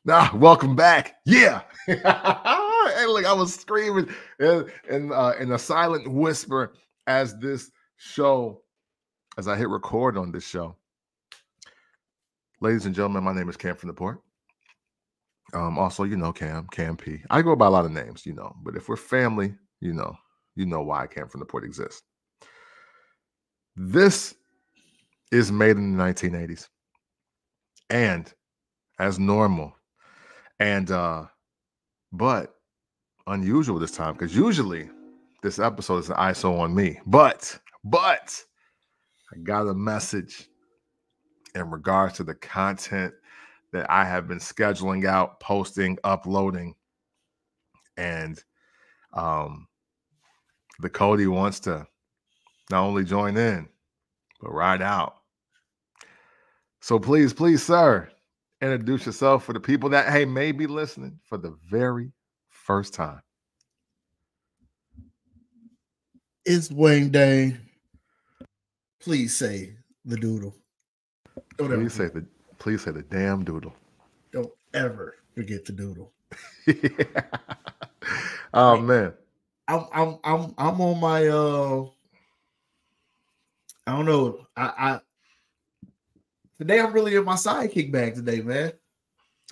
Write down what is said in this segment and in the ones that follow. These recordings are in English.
Welcome back. Yeah. Hey, look, I was screaming in a silent whisper as I hit record on this show. Ladies and gentlemen, my name is Cam from the Port. Also, Cam P. I go by a lot of names, but if we're family, you know why Cam from the Port exists. This is made in the 1980s. And as normal. And but unusual this time, because usually this episode is an ISO on me. But I got a message in regards to the content that I have been scheduling out, posting, uploading. And the Cody wants to not only join in, but ride out. So please, sir, introduce yourself for the people that, may be listening for the very first time. It's Wang Day. Please say the doodle. Please say the damn doodle. Don't ever forget the doodle. Yeah. Oh man. I'm on my I don't know. I today I'm really in my sidekick bag today, man.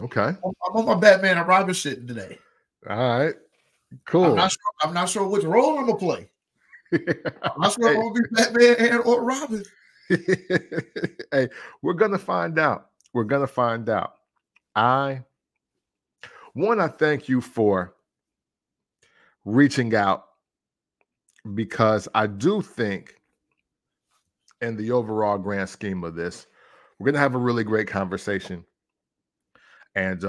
Okay. I'm on my Batman and Robin shit today. All right. Cool. I'm not sure which role I'm gonna play. I'm not sure if I'm gonna be Batman or Robin. Hey, we're gonna find out. I thank you for reaching out, because I do think in the overall grand scheme of this, we're gonna have a really great conversation and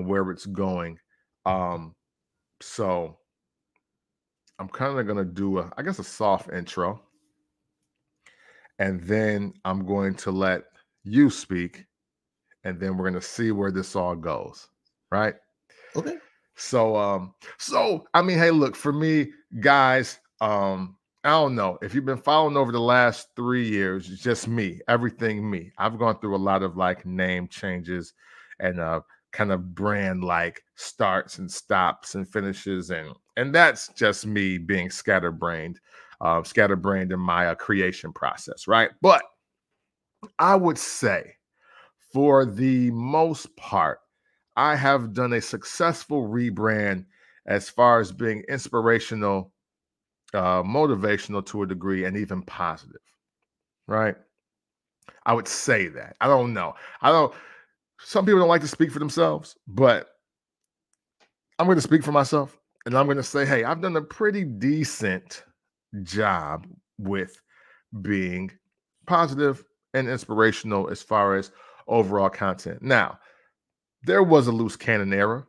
where it's going. So I'm kind of gonna do a soft intro, and then I'm going to let you speak, and then we're gonna see where this all goes. Right? Okay. So hey, look, for me, guys, I don't know if you've been following over the last 3 years, it's just me, everything me. I've gone through a lot of like name changes and kind of brand like starts and stops and finishes, and that's just me being scatterbrained in my creation process, right? But I would say, for the most part, I have done a successful rebrand as far as being inspirational, motivational to a degree, and even positive, right? I would say that. I don't know. Some people don't like to speak for themselves, but I'm going to speak for myself, and I'm going to say, hey, I've done a pretty decent job with being positive and inspirational as far as overall content. Now, there was a loose cannon era,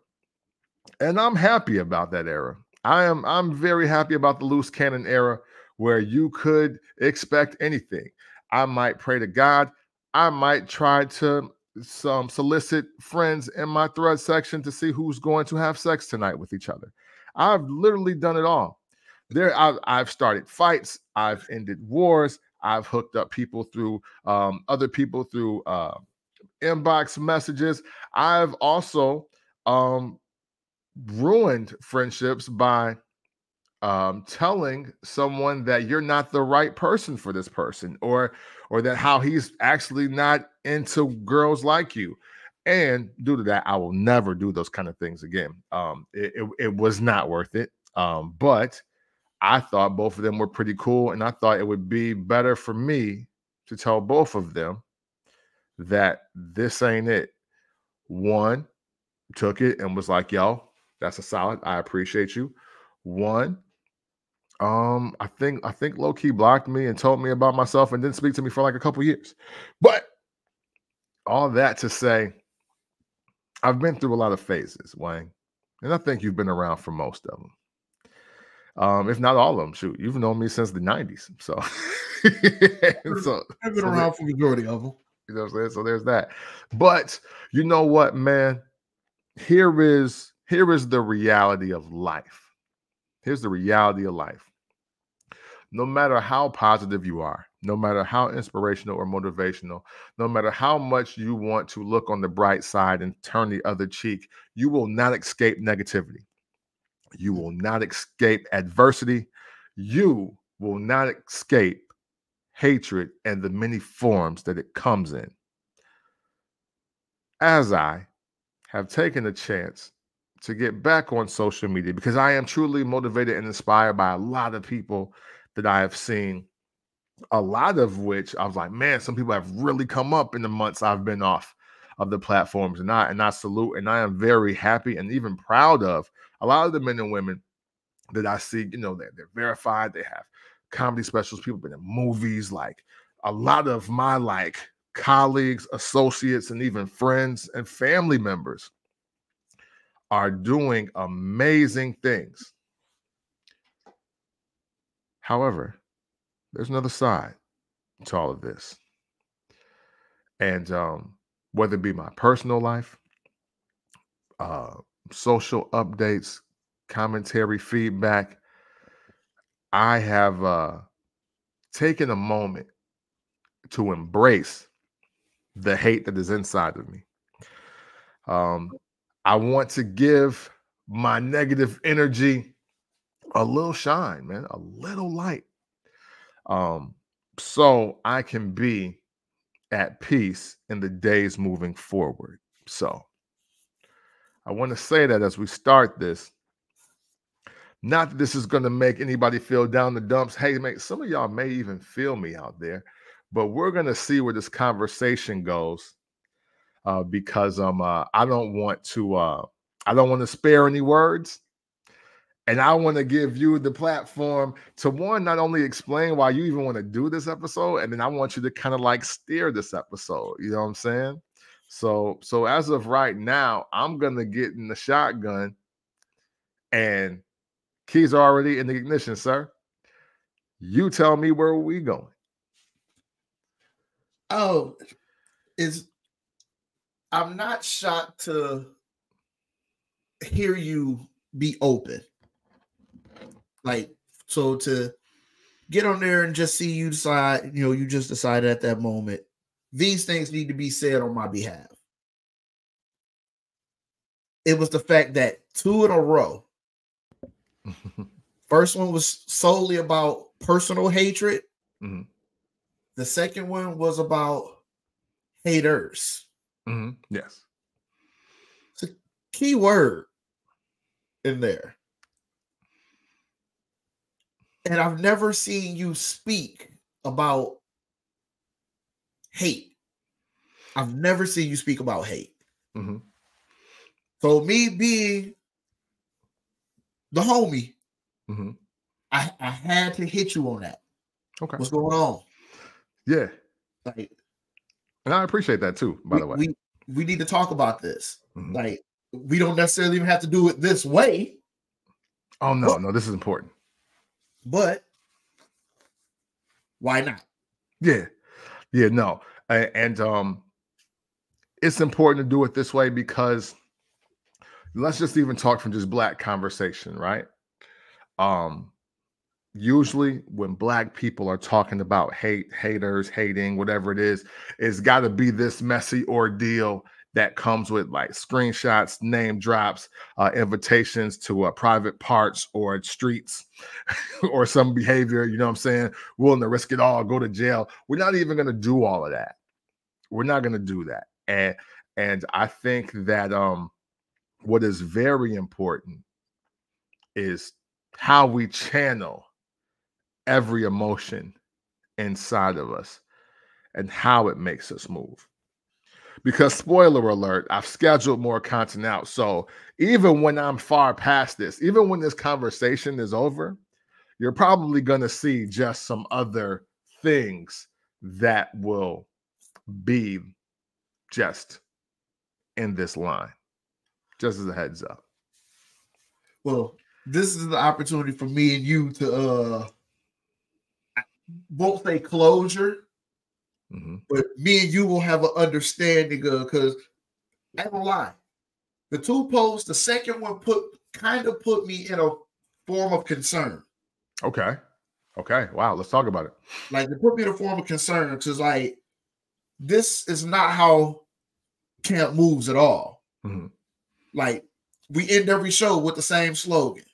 and I'm happy about that era. I'm very happy about the loose cannon era, where you could expect anything. I might pray to God. I might try to solicit friends in my thread section to see who's going to have sex tonight with each other. I've literally done it all. I've started fights. I've ended wars. I've hooked up people through other people through inbox messages. I've also ruined friendships by telling someone that you're not the right person for this person, or that how he's actually not into girls like you. And due to that, I will never do those kind of things again. It was not worth it. But I thought both of them were pretty cool, and I thought it would be better for me to tell both of them that this ain't it. One took it and was like, yo, that's a solid. I appreciate you. One, I think low-key blocked me and told me about myself and didn't speak to me for like a couple years. But all that to say, I've been through a lot of phases, Wang, and I think you've been around for most of them. If not all of them. Shoot, you've known me since the 90s. So, I've been around for the majority of them. You know what I'm saying? So there's that. But you know what, man? Here is the reality of life. Here's the reality of life. no matter how positive you are, no matter how inspirational or motivational, no matter how much you want to look on the bright side and turn the other cheek, you will not escape negativity. You will not escape adversity. You will not escape hatred and the many forms that it comes in. As I have taken a chance to get back on social media because I am truly motivated and inspired by a lot of people that I have seen, a lot of which I was like, man, some people have really come up in the months I've been off of the platforms. And I salute, and I am very happy and even proud of a lot of the men and women that I see. They're verified, they have comedy specials, people been in movies, like a lot of my colleagues, associates, and even friends and family members are doing amazing things. However, there's another side to all of this. And whether it be my personal life, social updates, commentary, feedback, I have taken a moment to embrace the hate that is inside of me. I want to give my negative energy a little shine, man, a little light. So I can be at peace in the days moving forward. So I want to say that as we start this, not that this is going to make anybody feel down the dumps. Hey, mate, some of y'all may even feel me out there, but we're going to see where this conversation goes because I don't want to spare any words. And I want to give you the platform to not only explain why you even want to do this episode, and then I want you to kind of steer this episode. You know what I'm saying? So as of right now, I'm gonna get in the shotgun, and keys are already in the ignition, sir. You tell me where we going. Oh, I'm not shocked to hear you be open. So to get on there and just see you decide, you just decided at that moment, these things need to be said on my behalf. It was the fact that 2 in a row. First one was solely about personal hatred. Mm-hmm. The second one was about haters. Mm-hmm. Yes. It's a key word in there. And I've never seen you speak about hate. I've never seen you speak about hate. Mm-hmm. So me being the homie, mm-hmm. I had to hit you on that. Okay. What's going on? Yeah. And I appreciate that too, by the way. We need to talk about this. Mm-hmm. We don't necessarily even have to do it this way. Oh, no, this is important. But why not? Yeah, no. And it's important to do it this way because let's just even talk from just Black conversation, right? Usually when Black people are talking about haters, hating, whatever it is, it's got to be this messy ordeal that comes with screenshots, name drops, invitations to private parts or streets or some behavior, you know what I'm saying? Willing to risk it all, go to jail. We're not even going to do all of that. We're not going to do that. And I think that what is very important is how we channel every emotion inside of us and how it makes us move. Because spoiler alert, I've scheduled more content out. So even when I'm far past this, even when this conversation is over, you're probably going to see just some other things that will be just in this line. Just as a heads up. Well, this is the opportunity for me and you to I won't say closure, but me and you will have an understanding of, because I don't lie. The 2 posts, the second one put me in a form of concern. Okay. Okay. Wow. Let's talk about it. Like, they put me in a form of concern because, like, this is not how camp moves at all. Mm-hmm. Like, we end every show with the same slogan.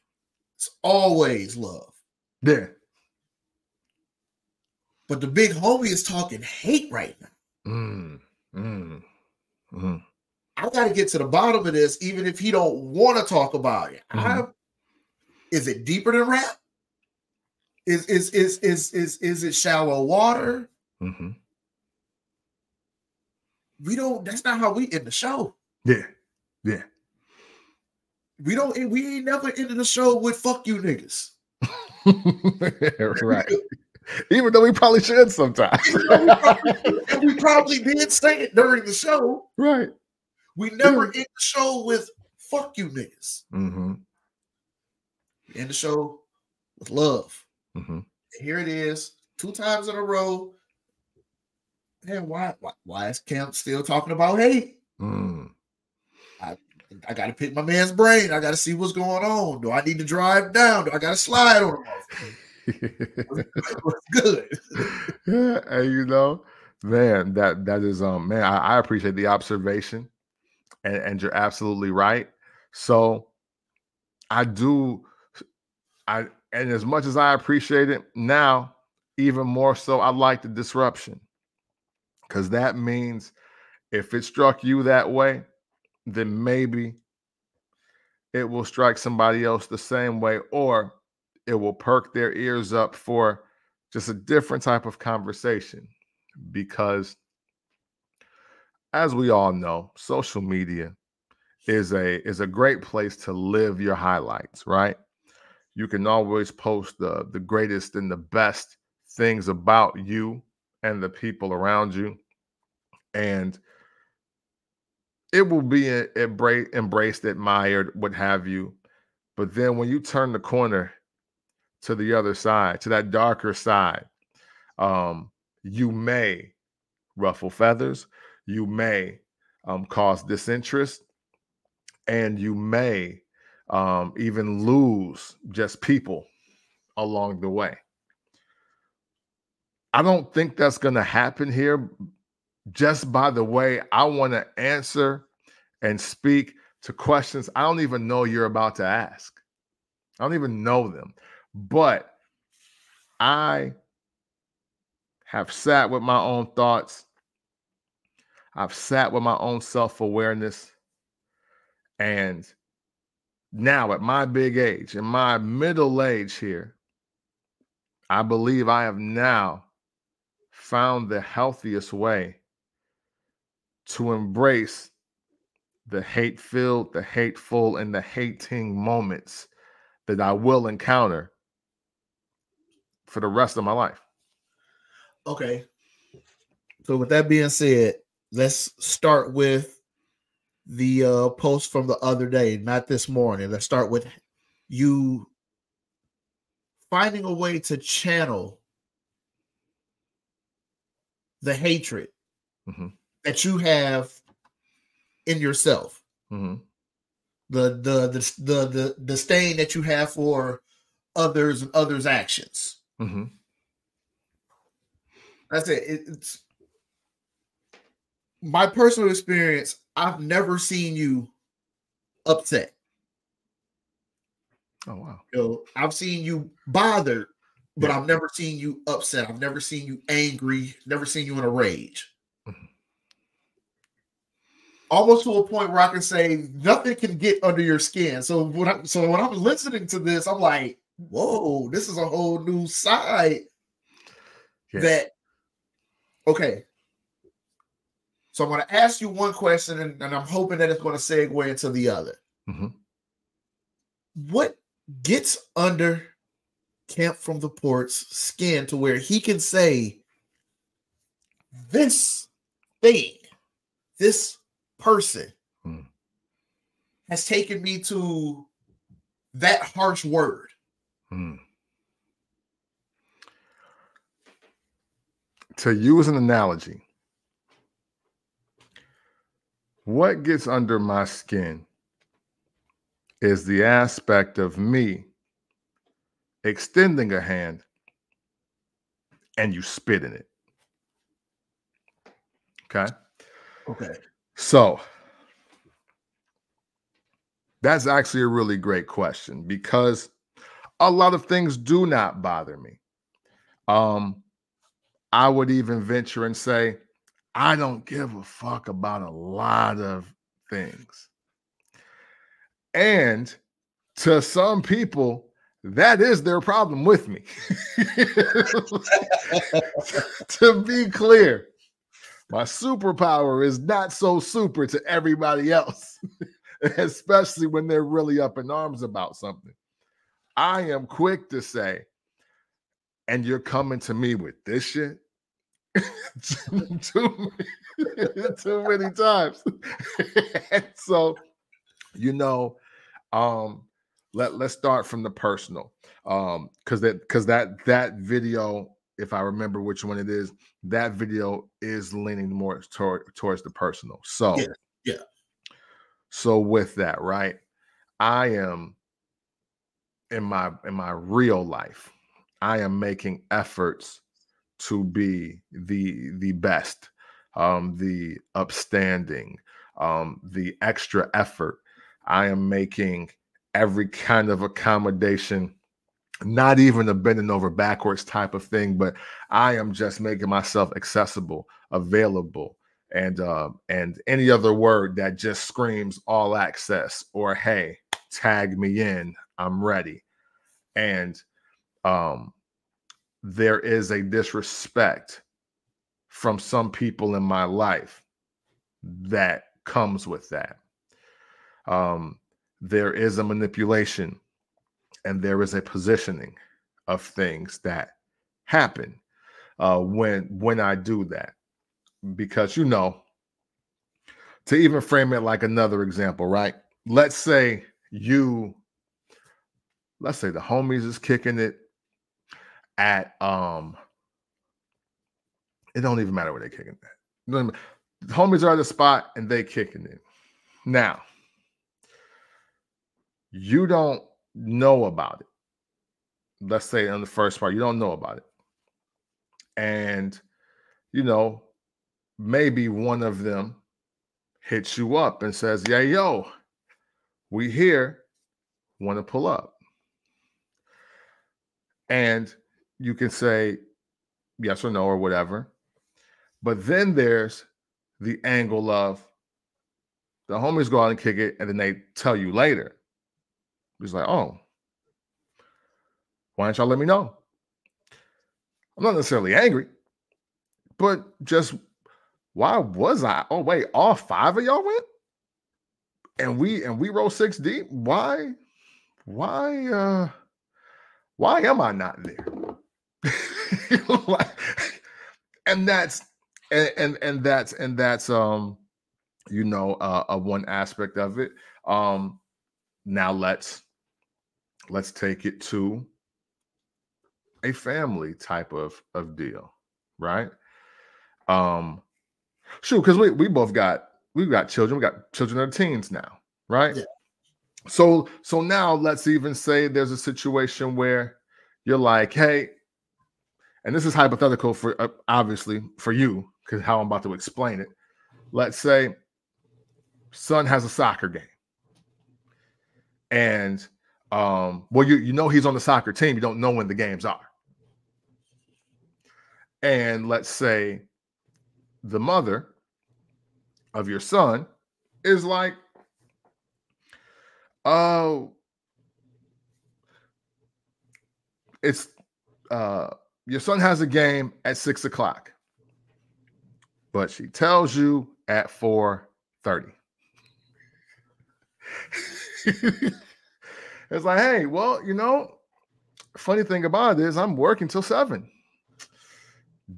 It's always love. Yeah. But the big homie is talking hate right now. I got to get to the bottom of this, even if he don't want to talk about it. Is it deeper than rap? Is it shallow water? We don't. That's not how we end the show. Yeah. Yeah. We ain't never ended the show with "fuck you niggas." Right. Even though we probably should sometimes. And we probably did say it during the show. Right. We never end the show with "fuck you niggas." We end the show with love. Here it is, 2 times in a row. And why is Camp still talking about hate? I got to pick my man's brain. I got to see what's going on. Do I need to drive down? Do I got to slide on him? What's good? Yeah, and you know, man, that is man, I appreciate the observation, and you're absolutely right. So and as much as I appreciate it now, even more so, I like the disruption, because that means if it struck you that way, then maybe it will strike somebody else the same way, or it will perk their ears up for just a different type of conversation. Because as we all know, social media is a great place to live your highlights, right? You can always post the greatest and the best things about you and the people around you, and it will be embraced, admired, what have you. But then when you turn the corner to the other side, to that darker side, you may ruffle feathers, you may cause disinterest, and you may even lose just people along the way. I don't think that's going to happen here, just by the way I want to answer and speak to questions I don't even know you're about to ask. I don't even know them. But I have sat with my own thoughts. I've sat with my own self-awareness. And now at my big age, in my middle age here, I believe I have now found the healthiest way to embrace the hate-filled, the hateful, and the hating moments that I will encounter for the rest of my life. Okay. So with that being said, let's start with the post from the other day, not this morning. Let's start with you finding a way to channel the hatred that you have in yourself. The disdain that you have for others and others' actions. That's it. It's my personal experience. I've never seen you upset. Oh, wow. I've seen you bothered, but I've never seen you upset. I've never seen you angry, never seen you in a rage. Almost to a point where I can say nothing can get under your skin. So when I'm listening to this, I'm like, whoa, this is a whole new side. Okay. So I'm going to ask you one question, and I'm hoping that it's going to segue into the other. What gets under Camp from the Port's skin to where he can say, this thing, this person has taken me to that harsh word? To use an analogy, what gets under my skin is the aspect of me extending a hand and you spit in it. Okay. Okay. So that's actually a really great question, because a lot of things do not bother me. I would even venture and say, I don't give a fuck about a lot of things. And to some people, that is their problem with me. To be clear, my superpower is not so super to everybody else, especially when they're really up in arms about something. I am quick to say, and you're coming to me with this shit? too many times. So, let's start from the personal, because that video, if I remember which one it is, that video is leaning more towards the personal. So yeah. So with that, right, I am in my real life, I am making efforts to be the best, the upstanding, the extra effort. I am making every kind of accommodation, not even a bending over backwards type of thing, but I am just making myself accessible, available, and any other word that just screams all access, or hey, tag me in, I'm ready. And there is a disrespect from some people in my life that comes with that. There is a manipulation and there is a positioning of things that happen when I do that. Because, to even frame it like another example, right? Let's say the homies is kicking it at it don't even matter where they're kicking it. The homies are at the spot and they kicking it. Now, you don't know about it. Let's say on the first part, you don't know about it. And, maybe one of them hits you up and says, yeah, yo, we here, want to pull up. And you can say yes or no or whatever. But then there's the angle of the homies go out and kick it, and then they tell you later. It's like, oh, why didn't y'all let me know? I'm not necessarily angry, but just why was I? Oh, wait, all 5 of y'all went? And we roll 6 deep? Why am I not there? and that's one aspect of it. Now let's take it to a family type of deal, right? Because we've got children, we got children that are teens now, right? Yeah. So now let's even say there's a situation where you're like, hey, and this is hypothetical for obviously for you, because how I'm about to explain it. Let's say son has a soccer game, and he's on the soccer team. You don't know when the games are, and let's say the mother of your son is like, oh, it's your son has a game at 6:00, but she tells you at 4:30. It's like, hey, well, funny thing about it is I'm working till 7.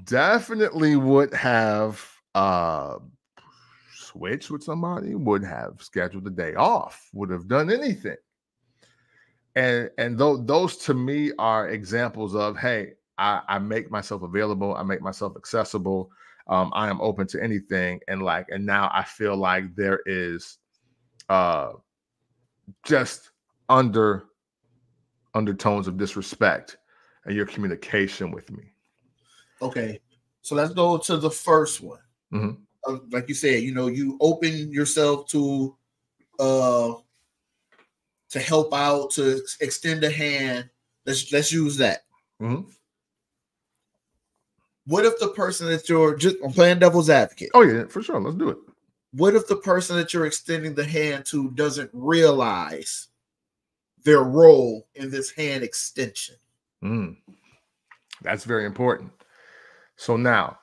Definitely would have switched with somebody, would have scheduled the day off, would have done anything. And those to me are examples of, hey, I make myself available, I make myself accessible, I am open to anything, and now I feel like there is just undertones of disrespect in your communication with me. Okay. So let's go to the first one. Like you said, you open yourself to help out, to extend a hand. Let's use that. What if the person that I'm playing devil's advocate? Oh yeah, for sure. Let's do it. What if the person that you're extending the hand to doesn't realize their role in this hand extension? That's very important. So now,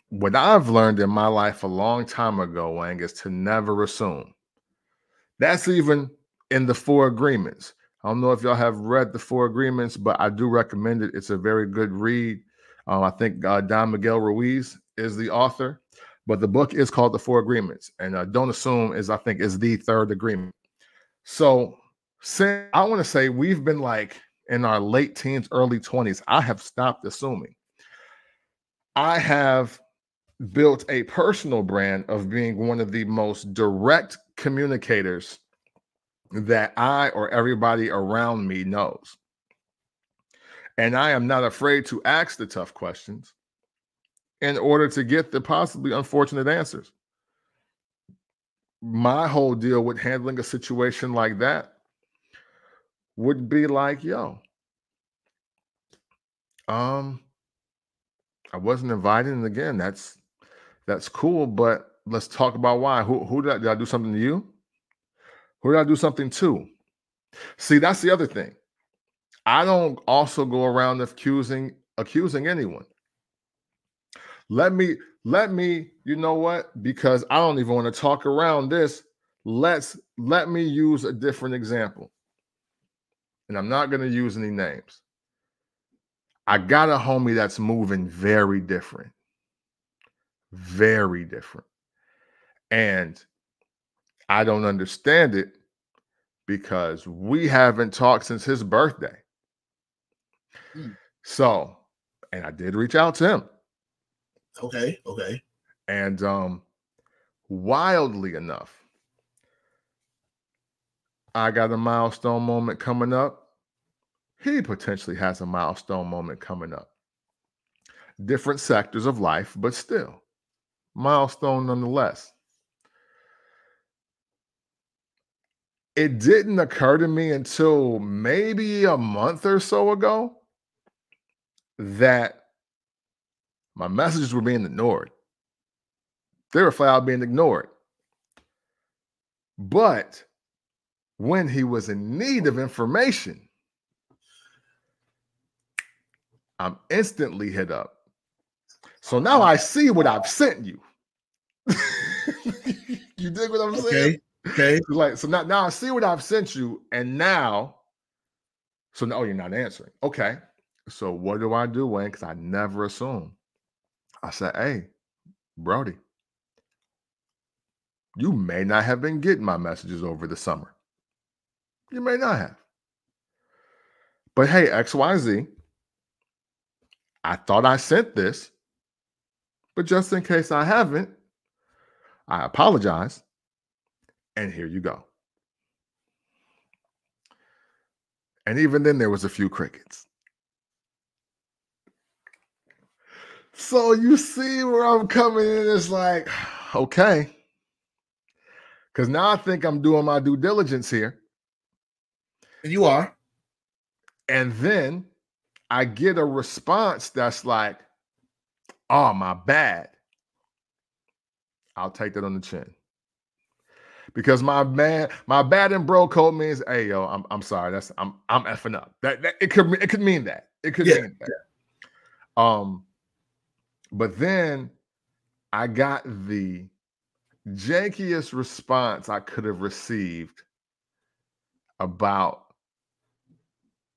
what I've learned in my life a long time ago, Wang, is to never assume. That's even in the 4 Agreements. I don't know if y'all have read the 4 Agreements, but I do recommend it. It's a very good read. I think Don Miguel Ruiz is the author, but the book is called The 4 Agreements. And don't assume is the 3rd agreement. So I want to say we've been like in our late teens, early 20s. I have stopped assuming. I have built a personal brand of being one of the most direct communicators that I or everybody around me knows. And I am not afraid to ask the tough questions in order to get the possibly unfortunate answers. My whole deal with handling a situation like that would be like, yo, I wasn't invited. And again, that's cool, but let's talk about why. Who did I do something to you? Who did I do something to? See, that's the other thing. I don't also go around accusing anyone. Let me, you know what? Because I don't even want to talk around this. Let me use a different example. And I'm not going to use any names. I got a homie that's moving very different. Very different. And I don't understand it because we haven't talked since his birthday. So, and I did reach out to him. Okay. And wildly enough, I got a milestone moment coming up. He potentially has a milestone moment coming up. Different sectors of life, but still, milestone nonetheless. It didn't occur to me until maybe a month or so ago that my messages were being ignored. They were flat out being ignored. But when he was in need of information, I'm instantly hit up. So now I see what I've sent you. You dig what I'm saying? Okay. So now I see what I've sent you, and now, you're not answering. Okay. So what do I do, Wayne? Because I never assume. I said, hey, Brody, you may not have been getting my messages over the summer. You may not have. But hey, XYZ, I thought I sent this, but just in case I haven't, I apologize. And here you go. And even then, there was a few crickets. So you see where I'm coming in. It's like, okay. Because now I think I'm doing my due diligence here. And you are. And then I get a response that's like, oh, my bad. I'll take that on the chin. Because my bad in bro code means, hey, yo, I'm sorry. I'm effing up. That it could mean that. It could mean that. Yeah. But then I got the jankiest response I could have received about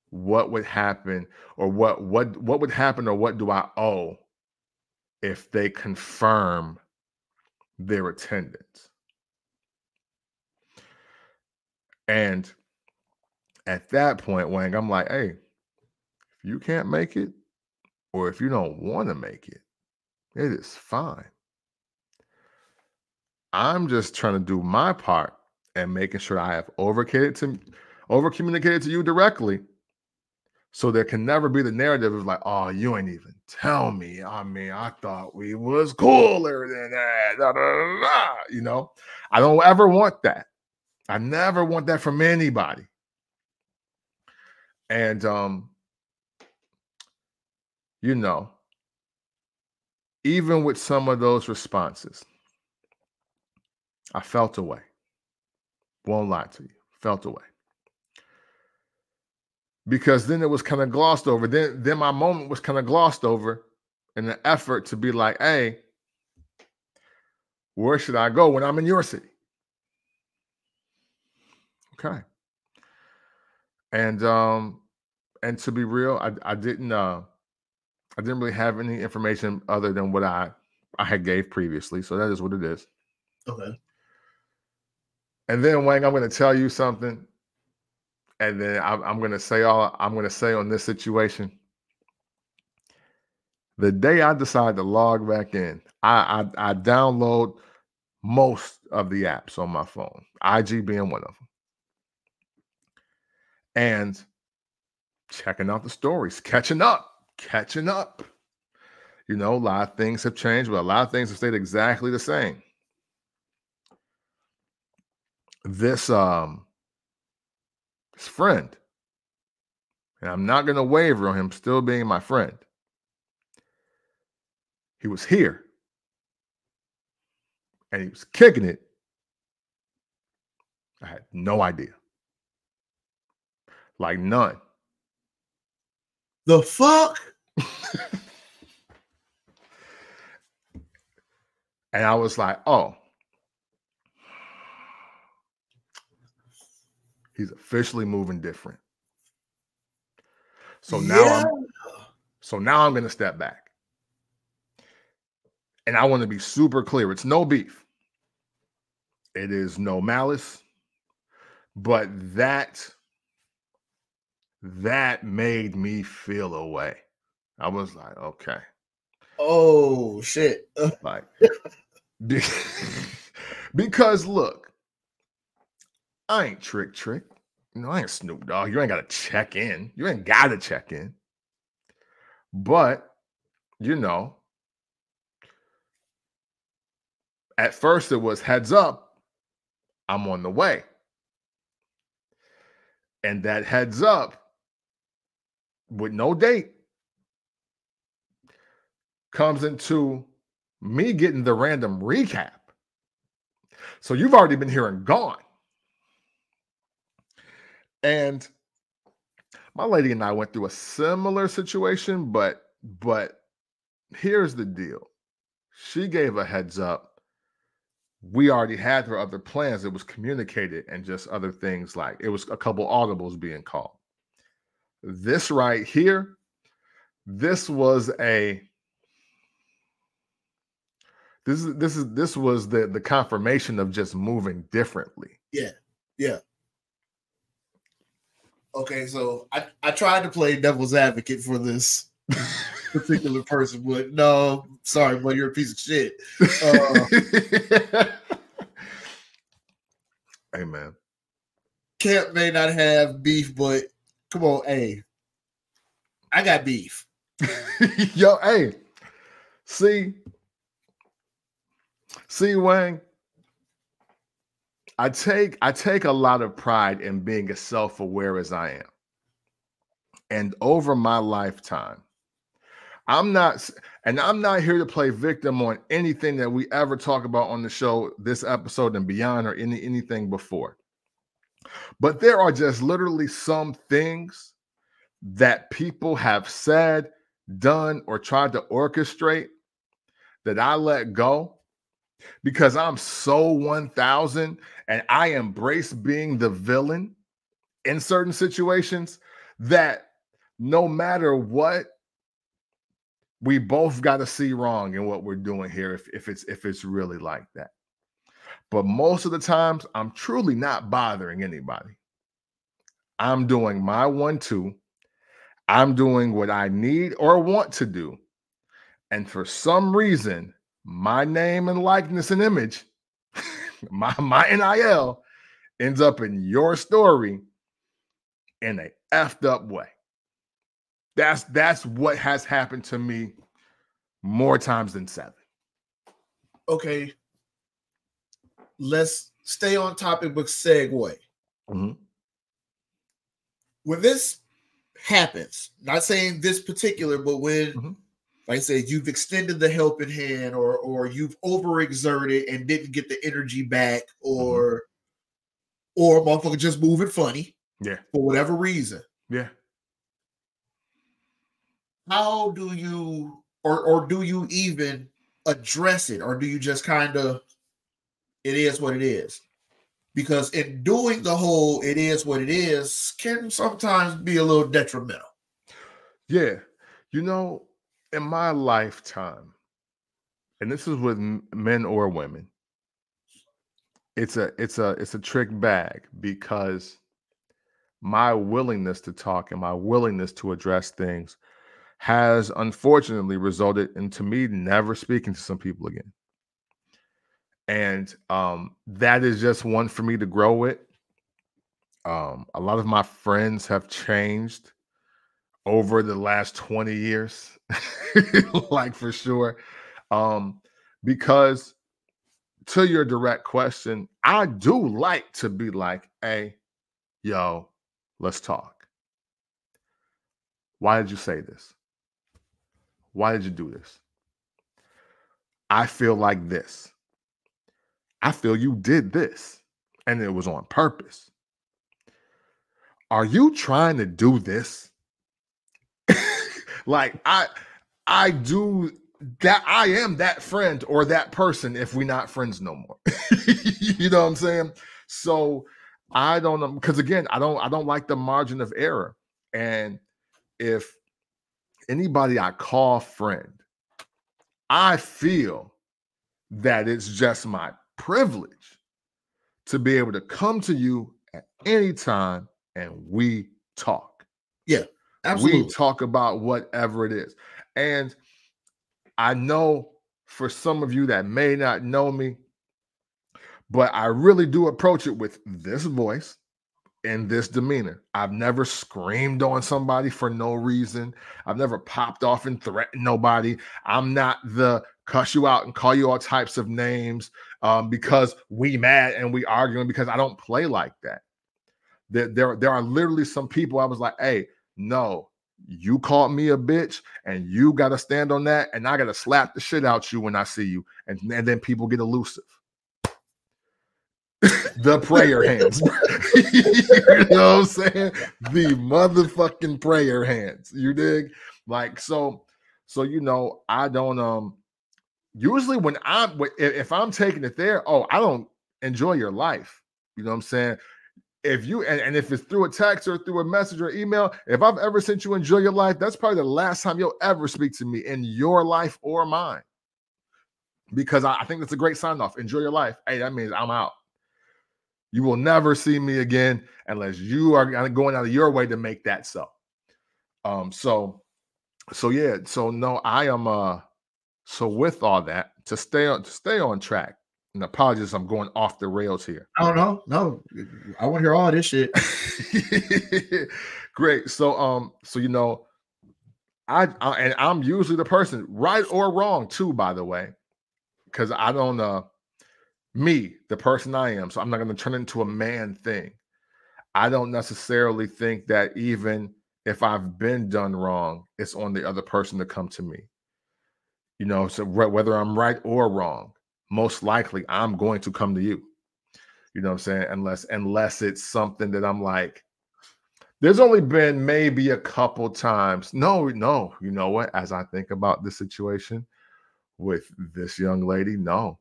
what would happen, or what would happen, or what do I owe if they confirm their attendance. And at that point, Wang, I'm like, hey, if you can't make it, or if you don't want to make it, it is fine. I'm just trying to do my part and making sure I have over communicated to you directly, So there can never be the narrative of like, oh, you ain't even tell me. I mean, I thought we was cooler than that. Da, da, da, da. You know, I don't ever want that. I never want that from anybody. And you know, even with some of those responses, I felt away. Won't lie to you. Felt away. Because then it was kind of glossed over. Then my moment was kind of glossed over in the effort to be like, hey, where should I go when I'm in your city? Okay. And to be real, I didn't really have any information other than what I had gave previously. So that is what it is. Okay. And then Wang, I'm going to tell you something. And then I'm going to say all I'm going to say on this situation. The day I decide to log back in, I download most of the apps on my phone, IG being one of them. And checking out the stories, catching up. You know, a lot of things have changed, but a lot of things have stayed exactly the same. This his friend, and I'm not going to waver on him still being my friend. He was here, and he was kicking it. I had no idea. Like none. The fuck? And I was like, oh, he's officially moving different. So now I'm going to step back. And I want to be super clear. It's no beef. It is no malice. But that made me feel away. I was like, okay. Oh, shit. Like, because look, I ain't trick. You know, I ain't Snoop Dogg. You ain't got to check in. You ain't got to check in. But, you know, at first it was heads up, I'm on the way. And that heads up with no date comes into me getting the random recap. So you've already been here and gone. And my lady and I went through a similar situation, but here's the deal. She gave a heads up. We already had her other plans. It was communicated and just other things like it was a couple audibles being called. This right here, this was the confirmation of just moving differently. Yeah. Okay, so I tried to play devil's advocate for this particular person, but no, sorry, but you're a piece of shit. Hey, man. Camp may not have beef, but come on, hey, I got beef. Yo, hey, see, Wang, I take a lot of pride in being as self-aware as I am. And over my lifetime, I'm not here to play victim on anything that we ever talk about on the show, this episode and beyond, or anything before. But there are just literally some things that people have said, done, or tried to orchestrate that I let go because I'm so 1000 and I embrace being the villain in certain situations that no matter what, we both got to see wrong in what we're doing here if it's really like that. But most of the times, I'm truly not bothering anybody. I'm doing my 1-2. I'm doing what I need or want to do. And for some reason, my name and likeness and image, my NIL, ends up in your story in a effed up way. That's what has happened to me more times than 7. Okay. Let's stay on topic but segue. Mm-hmm. When this happens, not saying this particular, but when, like I said, you've extended the helping hand or you've overexerted and didn't get the energy back, or motherfucker just moving funny. Yeah. For whatever reason. Yeah. How do you or do you even address it, or do you just kind of, it is what it is? Because in doing the whole it is what it is can sometimes be a little detrimental. Yeah. You know, in my lifetime, and this is with men or women, it's a trick bag, because my willingness to talk and my willingness to address things has unfortunately resulted into me never speaking to some people again. And that is just one for me to grow with. A lot of my friends have changed over the last 20 years, like for sure. Because to your direct question, I do like to be like, hey, yo, let's talk. Why did you say this? Why did you do this? I feel like this. I feel you did this, and it was on purpose. Are you trying to do this? Like, I do that. I am that friend or that person if we're not friends no more. You know what I'm saying? So I don't know, because again, I don't like the margin of error. And if anybody I call friend, I feel that it's just my privilege to be able to come to you at any time and we talk. Yeah, absolutely. We talk about whatever it is. And I know for some of you that may not know me, but I really do approach it with this voice and this demeanor. I've never screamed on somebody for no reason. I've never popped off and threatened nobody. I'm not the cuss you out and call you all types of names because we mad and we arguing, because I don't play like that. There are literally some people I was like, hey, no, you called me a bitch and you got to stand on that, and I got to slap the shit out you when I see you. And then people get elusive. The prayer hands. You know what I'm saying? The motherfucking prayer hands. You dig? Like, so you know, I don't usually when if I'm taking it there, I don't enjoy your life. You know what I'm saying? If you and if it's through a text or through a message or email, if I've ever sent you enjoy your life, that's probably the last time you'll ever speak to me in your life or mine. Because I think that's a great sign off. Enjoy your life. Hey, that means I'm out. You will never see me again unless you are going out of your way to make that so. So yeah. So no, I am. So with all that, to stay on track. And apologies, I'm going off the rails here. I don't know. No, I want to hear all this shit. Great. So you know, and I'm usually the person, right or wrong, too. By the way, because I don't me, the person I am. So I'm not going to turn into a man thing. I don't necessarily think that even if I've been done wrong, it's on the other person to come to me. You know, so whether I'm right or wrong, most likely I'm going to come to you. You know what I'm saying? Unless it's something that I'm like, there's only been maybe a couple times. No, you know what? As I think about this situation with this young lady, no.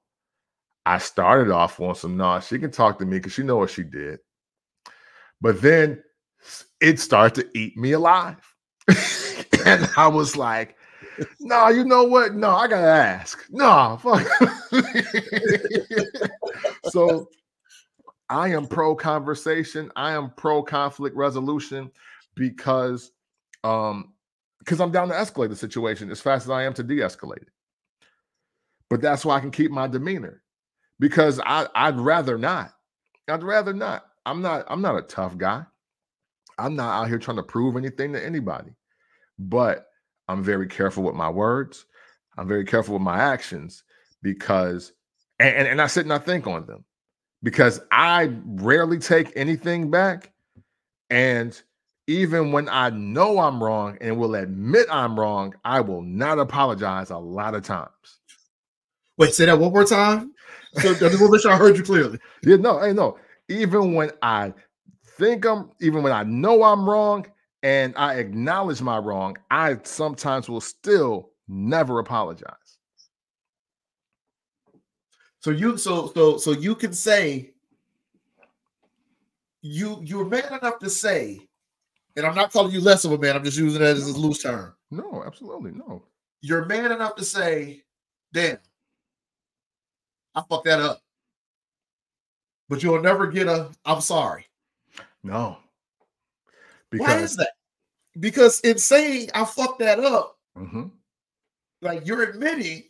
I started off on some, she can talk to me because she knows what she did. But then it started to eat me alive. And I was like, no, you know what? No, I gotta ask. No, fuck. So I am pro conversation. I am pro conflict resolution because I'm down to escalate the situation as fast as I am to de-escalate it. But that's why I can keep my demeanor, because I'd rather not. I'd rather not. I'm not a tough guy. I'm not out here trying to prove anything to anybody. but I'm very careful with my words. I'm very careful with my actions because, and I sit and I think on them because I rarely take anything back. And even when I know I'm wrong and will admit I'm wrong, I will not apologize a lot of times. Wait, say that one more time. So I just want to make sure I heard you clearly. Yeah, no, hey, no. Even when I even when I know I'm wrong and I acknowledge my wrong, I sometimes will still never apologize. So you can say you're man enough to say, and I'm not calling you less of a man. I'm just using that as a loose term. No, absolutely no. You're man enough to say, damn, I fucked that up. But you'll never get a I'm sorry. No. Why is that? Because in saying I fucked that up, like you're admitting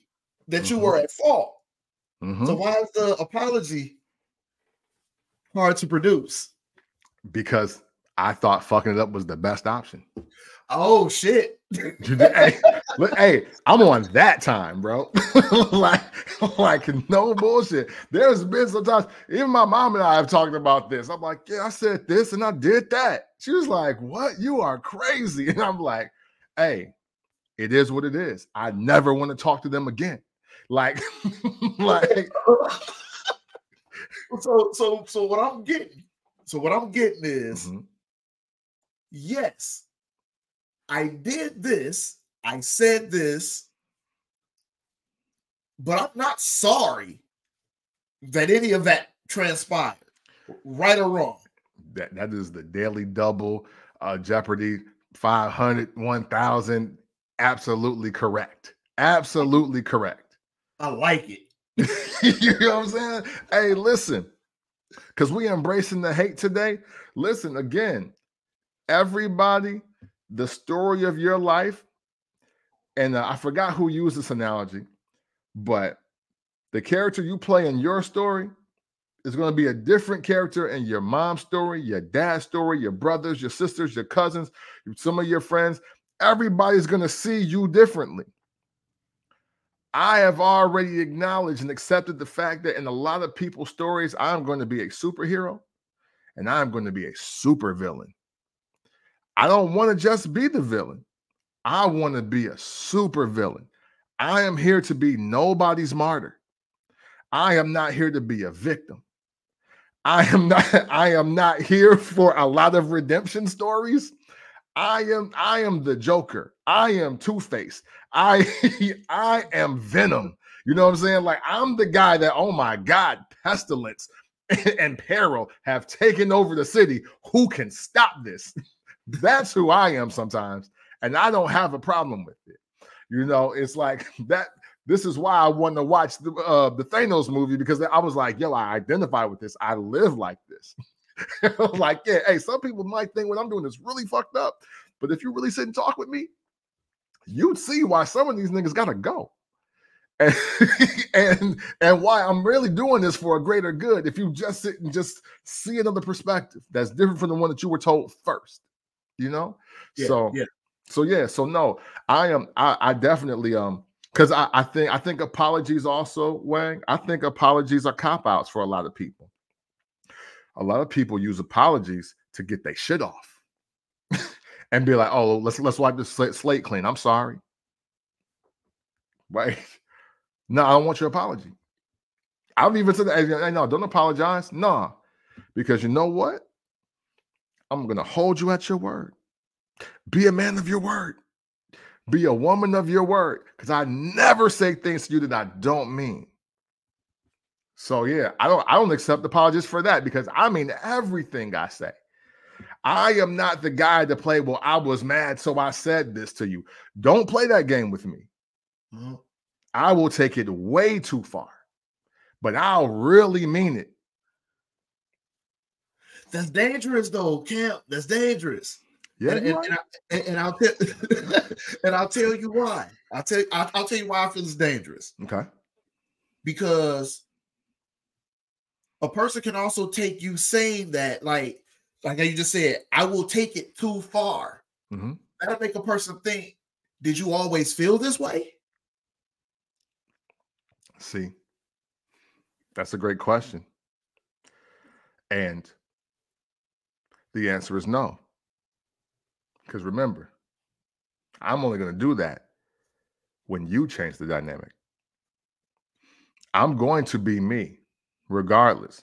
that you were at fault. So why is the apology hard to produce? Because I thought fucking it up was the best option. Oh shit. Hey, look, hey, I'm on that time, bro. like no bullshit. There's been sometimes, even my mom and I have talked about this. I'm like, yeah, I said this and I did that. She was like, what? You are crazy. And I'm like, hey, it is what it is. I never want to talk to them again. Like, so what I'm getting is yes, I did this, I said this, but I'm not sorry that any of that transpired, right or wrong. That is the Daily Double, Jeopardy 500, 1000. Absolutely correct. Absolutely correct. I like it. You know what I'm saying? Hey, listen, because we embracing the hate today. Listen, again, everybody, the story of your life, and I forgot who used this analogy, but the character you play in your story is going to be a different character in your mom's story, your dad's story, your brothers, your sisters, your cousins, some of your friends. Everybody's going to see you differently. I have already acknowledged and accepted the fact that in a lot of people's stories, I'm going to be a superhero and I'm going to be a super villain. I don't want to just be the villain. I want to be a super villain. I am here to be nobody's martyr. I am not here to be a victim. I am not here for a lot of redemption stories. I am the Joker. I am Two-Face. I am Venom. You know what I'm saying? Like, I'm the guy that, oh my God, pestilence and peril have taken over the city. Who can stop this? That's who I am sometimes. And I don't have a problem with it. You know, it's like that. This is why I wanted to watch the Thanos movie, because I was like, yo, I identify with this. I live like this. Like, yeah, hey, some people might think what I'm doing is really fucked up. But if you really sit and talk with me, you'd see why some of these niggas gotta go. And why I'm really doing this for a greater good. If you just sit and just see another perspective that's different from the one that you were told first, you know? Yeah, So no, I definitely because I think apologies also, Wang, I think apologies are cop-outs for a lot of people. A lot of people use apologies to get their shit off and be like, oh, let's wipe the slate clean. I'm sorry. Right? No, I don't want your apology. I've even said that, hey, no, don't apologize. No, because you know what? I'm going to hold you at your word. Be a man of your word. Be a woman of your word, because I never say things to you that I don't mean. So yeah, I don't accept apologies for that, because I mean everything I say. I am not the guy to play, well, I was mad, so I said this to you. Don't play that game with me. I will take it way too far, but I'll really mean it. That's dangerous, though, Camp. That's dangerous. Yeah, and I'll tell and I'll tell you why. I'll tell you why I feel it's dangerous. Okay. Because a person can also take you saying that, like how you just said, I will take it too far. that'll make a person think, did you always feel this way? See, that's a great question. And the answer is no. Because remember, I'm only going to do that when you change the dynamic. I'm going to be me regardless.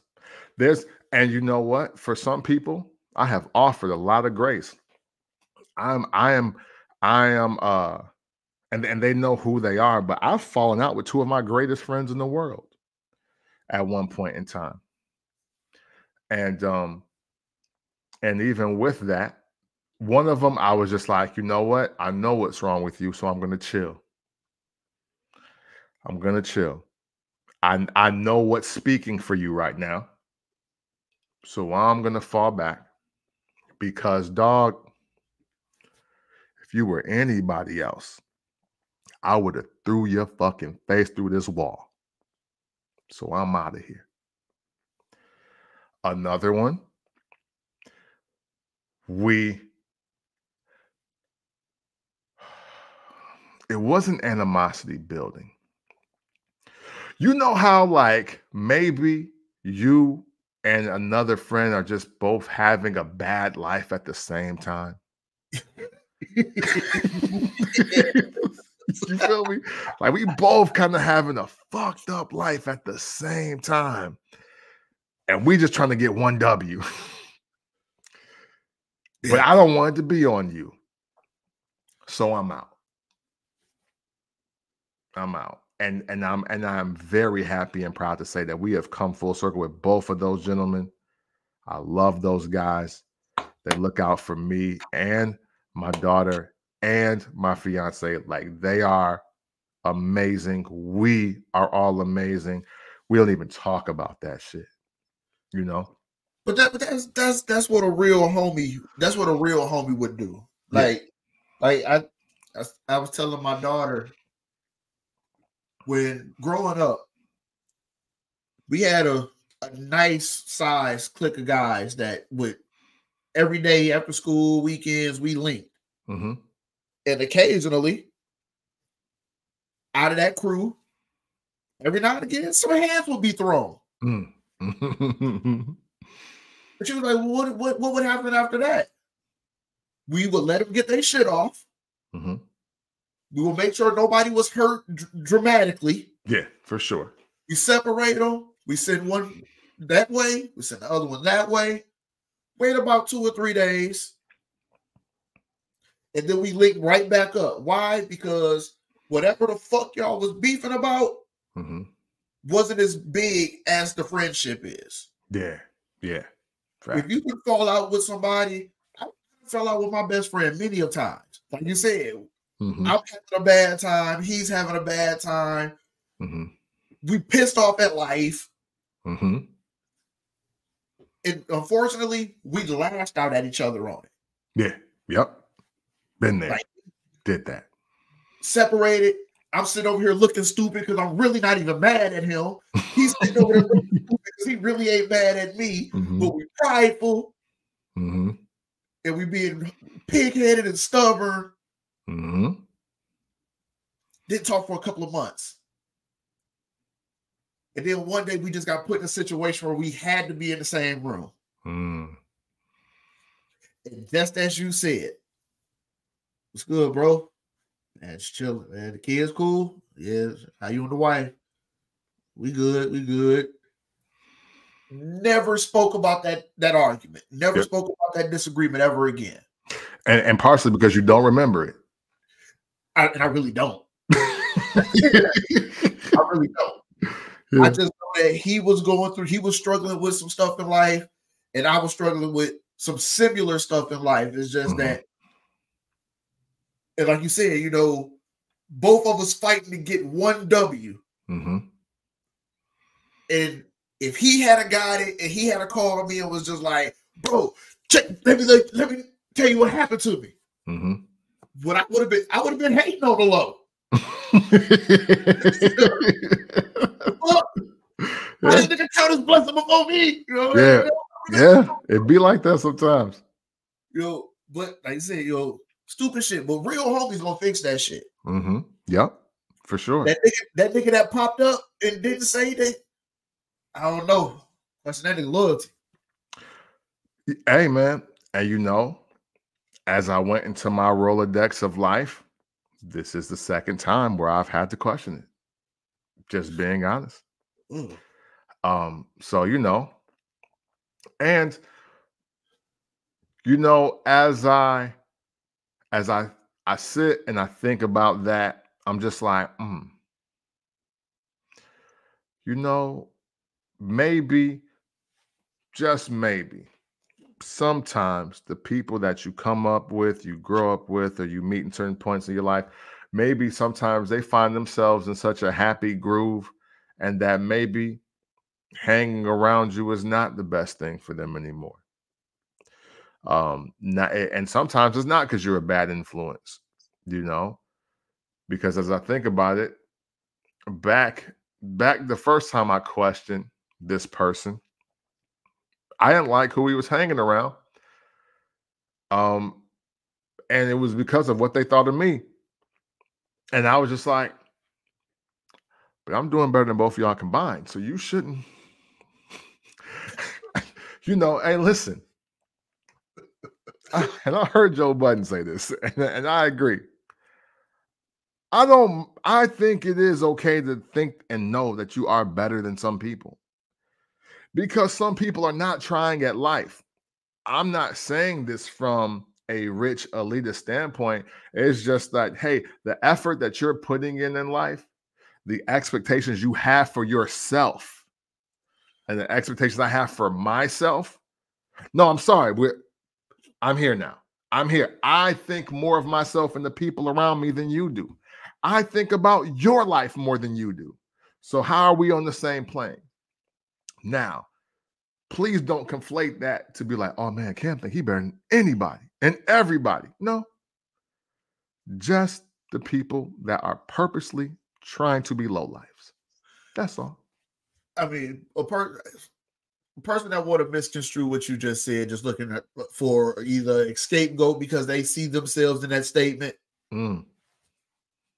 And you know what? For some people, I have offered a lot of grace. I am, and they know who they are, but I've fallen out with two of my greatest friends in the world at one point in time. And even with that, one of them, I was just like, you know what? I know what's wrong with you, so I'm going to chill. I'm going to chill. I know what's speaking for you right now. So I'm going to fall back because, dog, if you were anybody else, I would have threw your fucking face through this wall. So I'm out of here. Another one, it wasn't animosity building. You know how, like, maybe you and another friend are just both having a bad life at the same time? You feel me? Like, we both kind of having a fucked up life at the same time. And we just trying to get one W. But I don't want it to be on you. So I'm out. I'm out. And I'm very happy and proud to say that we have come full circle with both of those gentlemen. I love those guys. They look out for me and my daughter and my fiance. Like, they are amazing. We are all amazing. We don't even talk about that shit, you know. But that's what a real homie would do. Like I was telling my daughter, when growing up, we had a nice size clique of guys that would every day after school, weekends, we linked. Mm-hmm. And occasionally, out of that crew, every now and again, some hands would be thrown. Mm. But she was like, well, what would happen after that? We would let them get their shit off. Mm-hmm. We will make sure nobody was hurt dramatically. Yeah, for sure. We separate them. We send one that way. We send the other one that way. Wait about 2 or 3 days. And then we link right back up. Why? Because whatever the fuck y'all was beefing about wasn't as big as the friendship is. Yeah. Yeah. Fact. If you can fall out with somebody, I fell out with my best friend many of times. Like you said, I'm having a bad time. He's having a bad time. We pissed off at life. And unfortunately, we lashed out at each other on it. Yeah. Yep. Been there. Like, did that. Separated. I'm sitting over here looking stupid because I'm really not even mad at him. He's sitting over there looking stupid because he really ain't mad at me. But we're prideful. And we being pig-headed and stubborn. Didn't talk for a couple of months. And then one day we just got put in a situation where we had to be in the same room. And just as you said, what's good, bro? Man, just chilling, man. The kids cool? Yeah. How you and the wife? We good. We good. Never spoke about that argument. Never spoke about that disagreement ever again. And partially because you don't remember it. I really don't. I really don't. Yeah. I just know that he was struggling with some stuff in life, and I was struggling with some similar stuff in life. It's just that, and like you said, you know, both of us fighting to get one W. And if he had got it and he had a call on me and was just like, bro, let me tell you what happened to me. What I would have been hating on the low. I didn't count his blessing before me. You know, yeah. Yeah. It'd be like that sometimes. But like I said, Stupid shit. But real homies gonna fix that shit. Mm-hmm. Yep, for sure. That nigga that popped up and didn't say that, I don't know. That's that nigga loyalty. Hey, man. And you know, as I went into my Rolodex of life, this is the second time where I've had to question it. Just being honest. So you know, and you know, as I sit and I think about that, I'm just like, you know, maybe, just maybe, sometimes the people that you come up with, you grow up with, or you meet in certain points in your life, maybe sometimes they find themselves in such a happy groove, and that maybe hanging around you is not the best thing for them anymore. And sometimes it's not because you're a bad influence, you know, because as I think about it, back the first time I questioned this person, I didn't like who he was hanging around. And it was because of what they thought of me. And I was just like, but I'm doing better than both of y'all combined. So you shouldn't, you know, hey, listen. And I heard Joe Budden say this, and I agree. I think it is okay to think and know that you are better than some people, because some people are not trying at life. I'm not saying this from a rich elitist standpoint. It's just that, hey, the effort that you're putting in life, the expectations you have for yourself, and the expectations I have for myself. No, I'm sorry. I'm here now. I'm here. I think more of myself and the people around me than you do. I think about your life more than you do. So how are we on the same plane? Now, please don't conflate that to be like, oh man, Cam think he better than anybody and everybody. No, just the people that are purposely trying to be lowlifes. That's all. I mean, a person that would have misconstrued what you just said, just looking for either a scapegoat because they see themselves in that statement,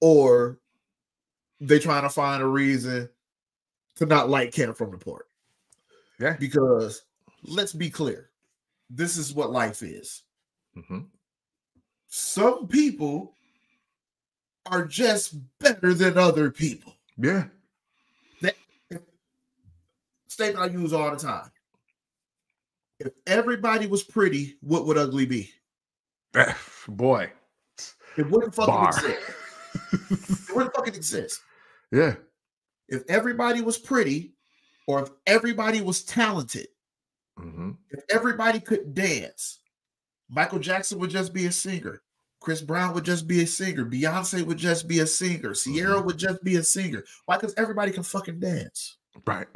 or they trying to find a reason to not like Cam from the port. Yeah. Because let's be clear, this is what life is. Some people are just better than other people. Yeah. That statement I use all the time. If everybody was pretty, what would ugly be? Boy. It wouldn't fucking exist. It wouldn't fucking exist. Yeah. If everybody was pretty, or if everybody was talented, if everybody could dance, Michael Jackson would just be a singer. Chris Brown would just be a singer. Beyonce would just be a singer. Sierra would just be a singer. Why? Because everybody can fucking dance. Right.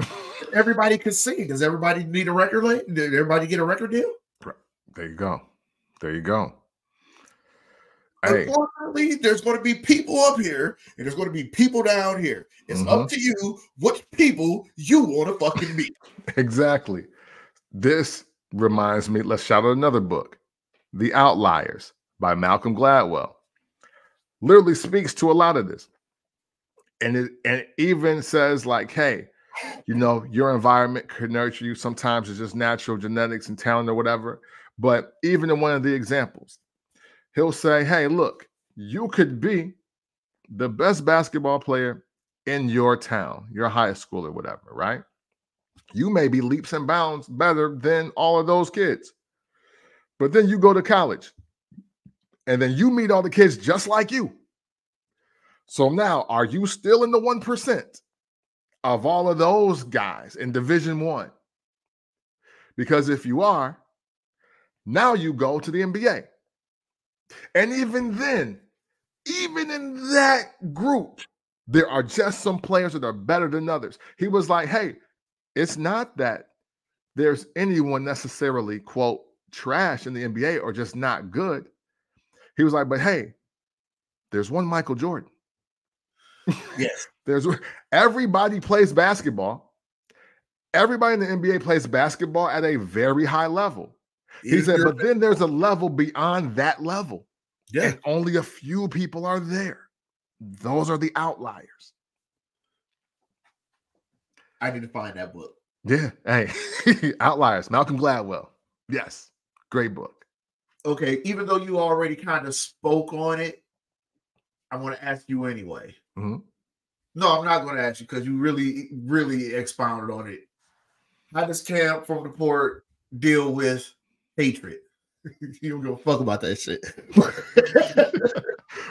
Everybody can sing. Does everybody need a record label? Did everybody get a record deal? Right. There you go. There you go. Unfortunately, there's going to be people up here and there's going to be people down here. It's up to you which people you want to fucking be. Exactly. This reminds me, let's shout out another book, The Outliers by Malcolm Gladwell. Literally speaks to a lot of this. And it even says like, hey, you know, your environment could nurture you. Sometimes it's just natural genetics and talent or whatever. But even in one of the examples, he'll say, hey, look, you could be the best basketball player in your town, your high school or whatever, right? You may be leaps and bounds better than all of those kids. But then you go to college and then you meet all the kids just like you. So now, are you still in the 1% of all of those guys in Division I? Because if you are, now you go to the NBA. And even then, even in that group, there are just some players that are better than others. He was like, hey, it's not that there's anyone necessarily, quote, trash in the NBA or just not good. He was like, but hey, there's one Michael Jordan. Yes. Everybody plays basketball. Everybody in the NBA plays basketball at a very high level. He said, but then there's a level beyond that level. Yeah. And only a few people are there. Those are the outliers. I need to find that book. Yeah. Hey, Outliers, Malcolm Gladwell. Yes. Great book. Okay. Even though you already kind of spoke on it, I want to ask you anyway. Mm-hmm. No, I'm not going to ask you because you really, really expounded on it. How does Cam from the Port deal with hatred? You don't give a fuck about that shit.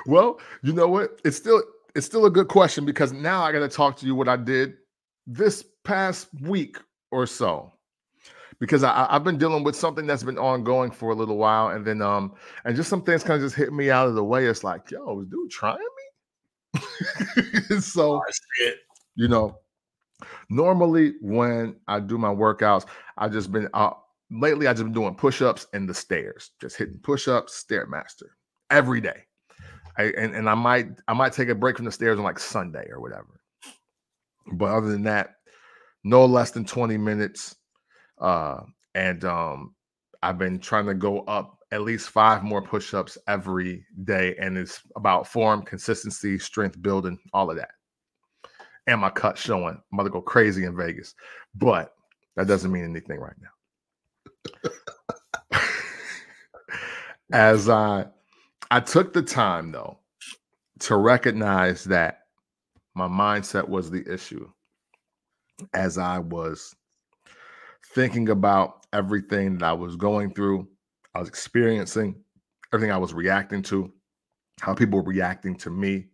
Well, you know what? It's still a good question because now I got to talk to you what I did this past week or so. Because I've been dealing with something that's been ongoing for a little while, and then and just some things kind of just hit me out of the way. It's like, yo, is dude trying me? So, shit. you know, normally when I do my workouts, I just been lately I just been doing push-ups and the stairs, just hitting push-ups, Stairmaster every day. And I might take a break from the stairs on like Sunday or whatever. But other than that, no less than 20 minutes. And I've been trying to go up at least 5 more push-ups every day. And it's about form, consistency, strength building, all of that. And my cut showing. I'm about to go crazy in Vegas. But that doesn't mean anything right now. As I took the time, though, to recognize that my mindset was the issue as I was thinking about everything that I was going through, I was experiencing, everything I was reacting to, how people were reacting to me,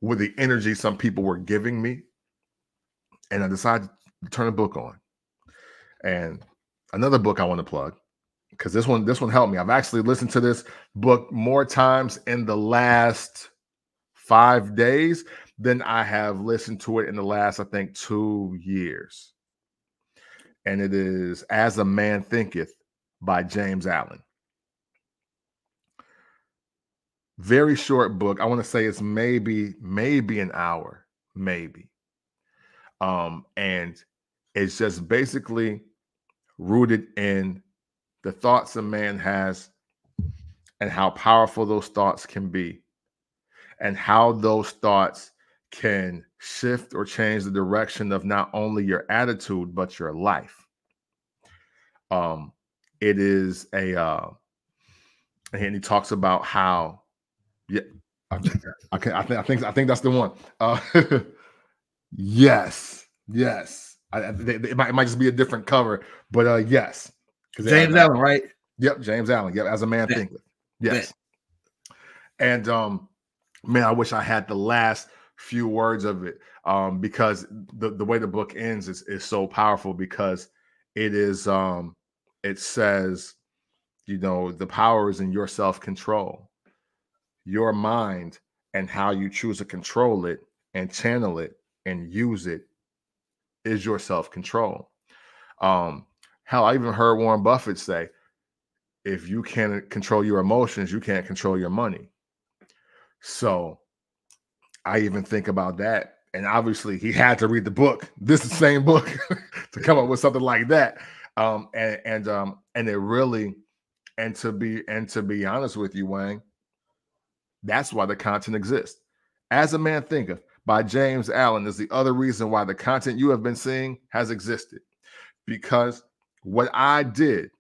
with the energy some people were giving me. And I decided to turn a book on. And another book I want to plug, because this one helped me. I've actually listened to this book more times in the last 5 days than I have listened to it in the last, I think, 2 years. And it is As a Man Thinketh by James Allen. Very short book. I want to say it's maybe an hour, maybe. And it's just basically rooted in the thoughts a man has and how powerful those thoughts can be, and how those thoughts can shift or change the direction of not only your attitude, but your life. It is and he talks about how, yeah, I think that's the one. Yes. It might just be a different cover, but yes. James Allen, right? Yep, James Allen. Yep, As a Man Thinketh. Yes. And man, I wish I had the last few words of it, because the way the book ends is so powerful, because it is it says, the power is in your self-control. Your mind and how you choose to control it and channel it and use it is your self-control. Hell, I even heard Warren Buffett say, if you can't control your emotions, you can't control your money. So I even think about that. And obviously he had to read the book. This is the same book to come up with something like that. And it really, and to be honest with you, Wang, that's why the content exists. As a Man Thinketh by James Allen is the other reason why the content you have been seeing has existed. Because what I did,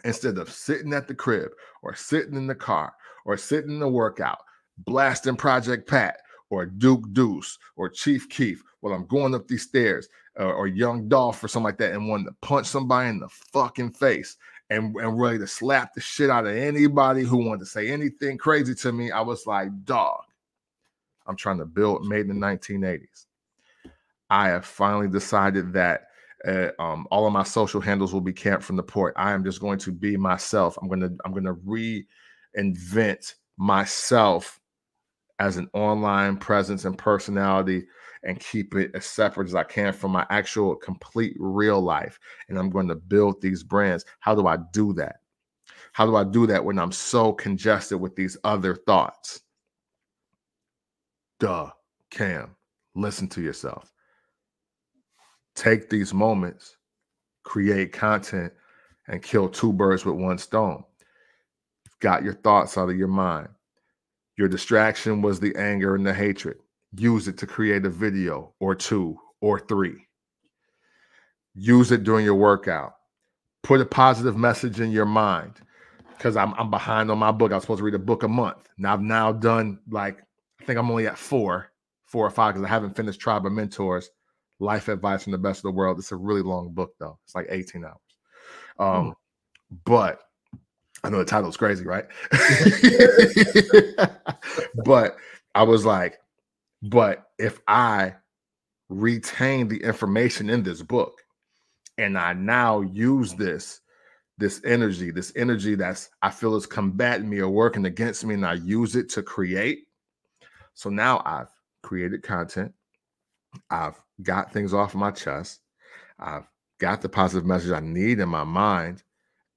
instead of sitting at the crib or sitting in the car or sitting in the workout, blasting Project Pat or Duke Deuce or Chief Keef while I'm going up these stairs, or Young Dolph or something like that, and wanting to punch somebody in the fucking face and ready to slap the shit out of anybody who wanted to say anything crazy to me, I was like, dog, I'm trying to build Made in the 1980s. I have finally decided that all of my social handles will be Camp from the Port. I am just going to be myself. I'm gonna reinvent myself as an online presence and personality, and keep it as separate as I can from my actual complete real life. And I'm going to build these brands. How do I do that? How do I do that when I'm so congested with these other thoughts? Duh, Cam, listen to yourself. Take these moments, create content, and kill 2 birds with 1 stone. You've got your thoughts out of your mind. Your distraction was the anger and the hatred. Use it to create a video or 2 or 3. Use it during your workout. Put a positive message in your mind. Because I'm behind on my book. I was supposed to read a book a month. Now I've now done, like, I think I'm only at 4 or 5 because I haven't finished Tribe of Mentors, Life Advice from the Best of the World. It's a really long book, though. It's like 18 hours. But I know the title's crazy, right? But I was like, but if I retain the information in this book and I now use this energy that's I feel is combating me or working against me, and I use it to create. So now I've created content. I've got things off my chest. I've got the positive message I need in my mind.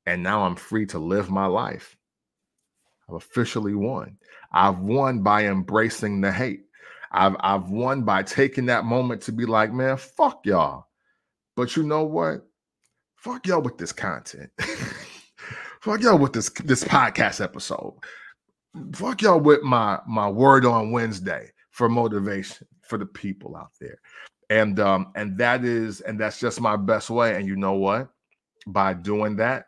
And now I'm free to live my life. I've officially won. I've won by embracing the hate. I've won by taking that moment to be like, man, fuck y'all. But you know what? Fuck y'all with this content. Fuck y'all with this podcast episode. Fuck y'all with my word on Wednesday for motivation for the people out there. And that's just my best way. And you know what? By doing that,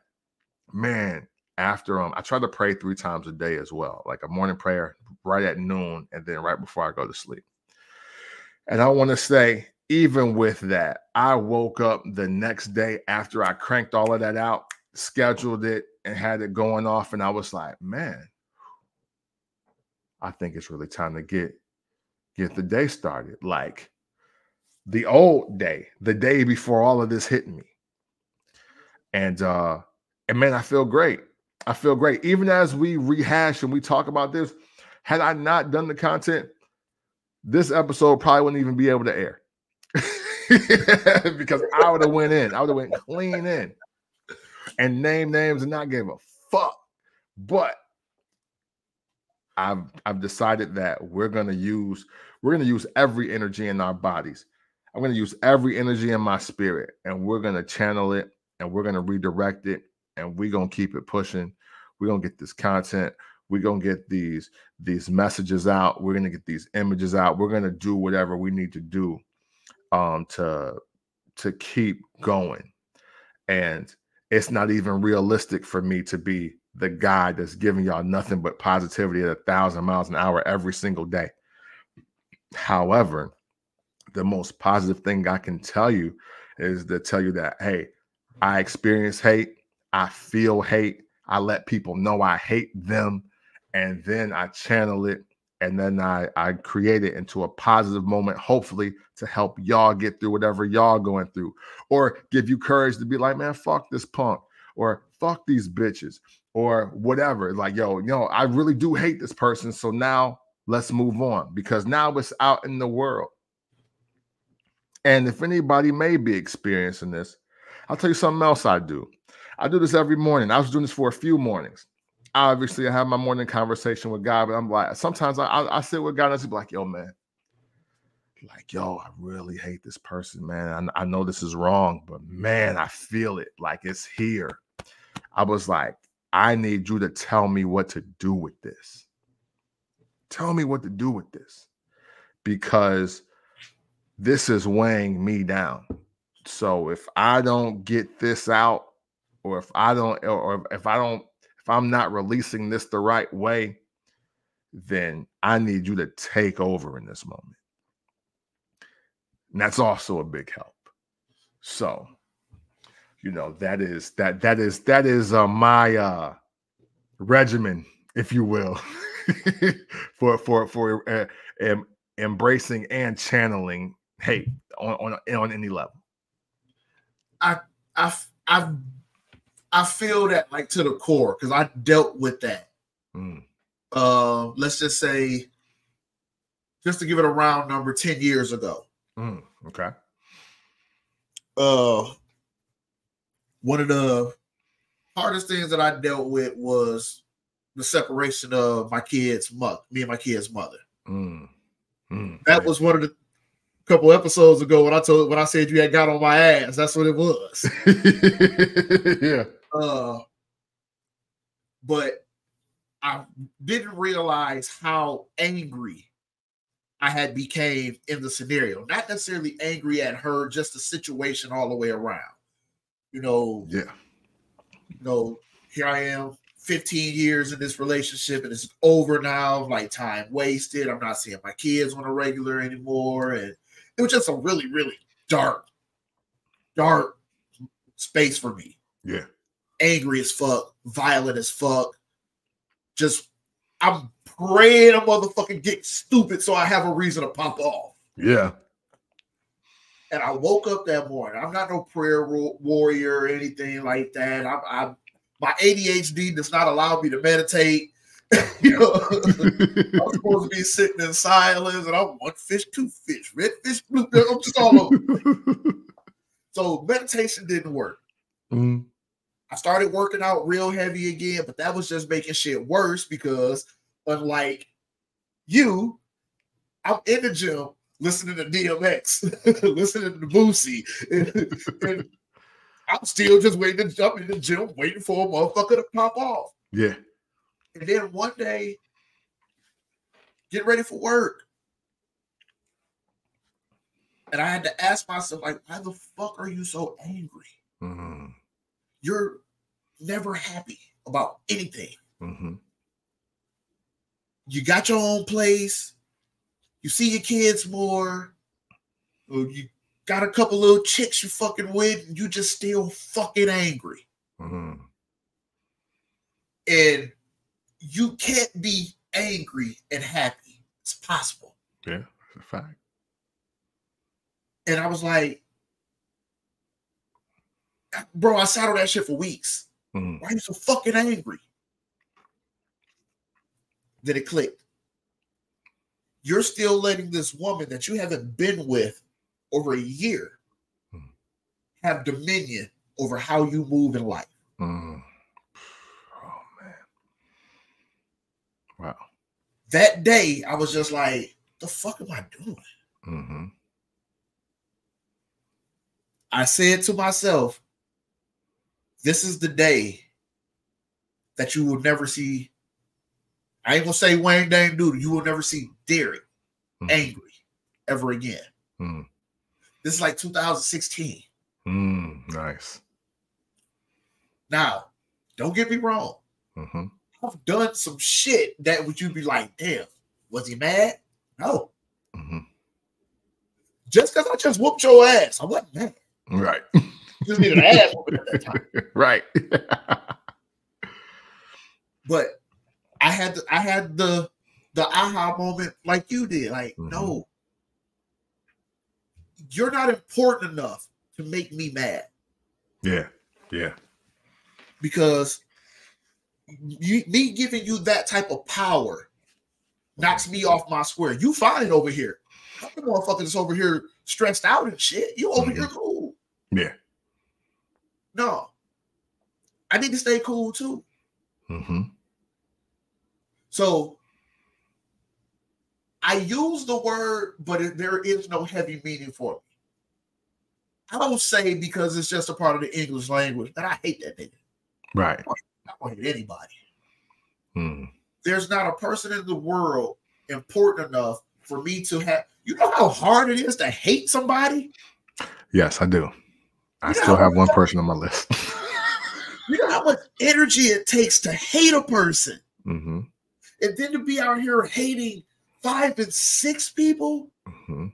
man, after I try to pray 3 times a day as well, like a morning prayer right at noon and then right before I go to sleep. And I want to say, even with that, I woke up the next day after I cranked all of that out, scheduled it, and had it going off. And I was like, man, I think it's really time to get the day started. Like the old day, the day before all of this hit me. And man, I feel great. I feel great. Even as we rehash and we talk about this, had I not done the content, this episode probably wouldn't even be able to air. Because I would have went in. I would have went clean in and named names and not give a fuck. But I've decided that we're gonna use every energy in our bodies. I'm gonna use every energy in my spirit, and we're gonna channel it, and we're gonna redirect it, and we're gonna keep it pushing. We're gonna get this content. We're gonna get these messages out. We're gonna get these images out. We're gonna do whatever we need to do to keep going. And it's not even realistic for me to be the guy that's giving y'all nothing but positivity at 1,000 miles an hour every single day. However, the most positive thing I can tell you is to tell you that, hey, I experience hate. I feel hate. I let people know I hate them. And then I channel it. And then I create it into a positive moment, hopefully to help y'all get through whatever y'all going through, or give you courage to be like, man, fuck this punk, or fuck these bitches, or whatever. Like, yo, I really do hate this person. So now let's move on, because now it's out in the world. And if anybody may be experiencing this, I'll tell you something else I do. I do this every morning. I was doing this for a few mornings. Obviously, I have my morning conversation with God, but I'm like, sometimes I sit with God and I just be like, yo, man, like, yo, I really hate this person, man. I know this is wrong, but man, I feel it like it's here. I was like, I need you to tell me what to do with this. Tell me what to do with this, because this is weighing me down. So if I don't get this out, or if I'm not releasing this the right way, then I need you to take over in this moment. And that's also a big help. So, that is my regimen, if you will, for embracing and channeling hate on any level. I feel that, like, to the core, because I dealt with that. Let's just say, just to give it a round number, 10 years ago. Okay. One of the hardest things that I dealt with was the separation of me and my kid's mother. That was one of the couple episodes ago when I said you had got on my ass. That's what it was. Yeah. But I didn't realize how angry I had became in the scenario. Not necessarily angry at her, just the situation all the way around. Yeah. Here I am, 15 years in this relationship, and it's over now. Like, time wasted. I'm not seeing my kids on a regular anymore. And it was just a really, really dark space for me. Yeah. Angry as fuck, violent as fuck. Just, I'm praying a motherfucking get stupid so I have a reason to pop off. Yeah. And I woke up that morning. I'm not no prayer warrior or anything like that. My ADHD does not allow me to meditate. I'm supposed to be sitting in silence, and I'm one fish, two fish, red fish, blue fish. I'm just all over. So meditation didn't work. Mm-hmm. I started working out real heavy again, but that was just making shit worse because, unlike you, I'm in the gym listening to DMX, listening to Boosie, and I'm still just waiting to jump in the gym, waiting for a motherfucker to pop off. Yeah. And then one day, get ready for work. And I had to ask myself, like, why the fuck are you so angry? Mm-hmm. You're never happy about anything. Mm-hmm. You got your own place. You see your kids more. Or you got a couple little chicks you fucking with, and you just still fucking angry. Mm-hmm. And you can't be angry and happy. It's possible. Yeah, it's a fact. And I was like, bro, I sat on that shit for weeks. Mm-hmm. Why are you so fucking angry? Then it clicked. You're still letting this woman that you haven't been with over a year have dominion over how you move in life. Mm. Oh, man. Wow. That day, I was just like, the fuck am I doing? Mm-hmm. I said to myself, this is the day that you will never see. I ain't gonna say Wang Dang Doodle. You will never see Derek angry ever again. Mm-hmm. This is like 2016. Nice. Now, don't get me wrong. Mm-hmm. I've done some shit that would you be like, damn, was he mad? No. Mm-hmm. Just because I just whooped your ass, I wasn't mad. Right. Just needed an ass whooping at that time. Right. But I had the aha moment like you did. Like, no, you're not important enough to make me mad. Yeah. Yeah. Because me giving you that type of power knocks me off my square. You fine over here. I'm the motherfucker that's over here stressed out and shit. You over here cool. Yeah. No. I need to stay cool too. Mm-hmm. So I use the word, but there is no heavy meaning for me. I don't say because it's just a part of the English language that I hate that nigga. Right. I don't hate anybody. Mm. There's not a person in the world important enough for me to have. You know how hard it is to hate somebody? Yes, I do. I still have one person on my list. You know how much energy it takes to hate a person? Mm-hmm. And then to be out here hating 5 and 6 people? Mm-hmm.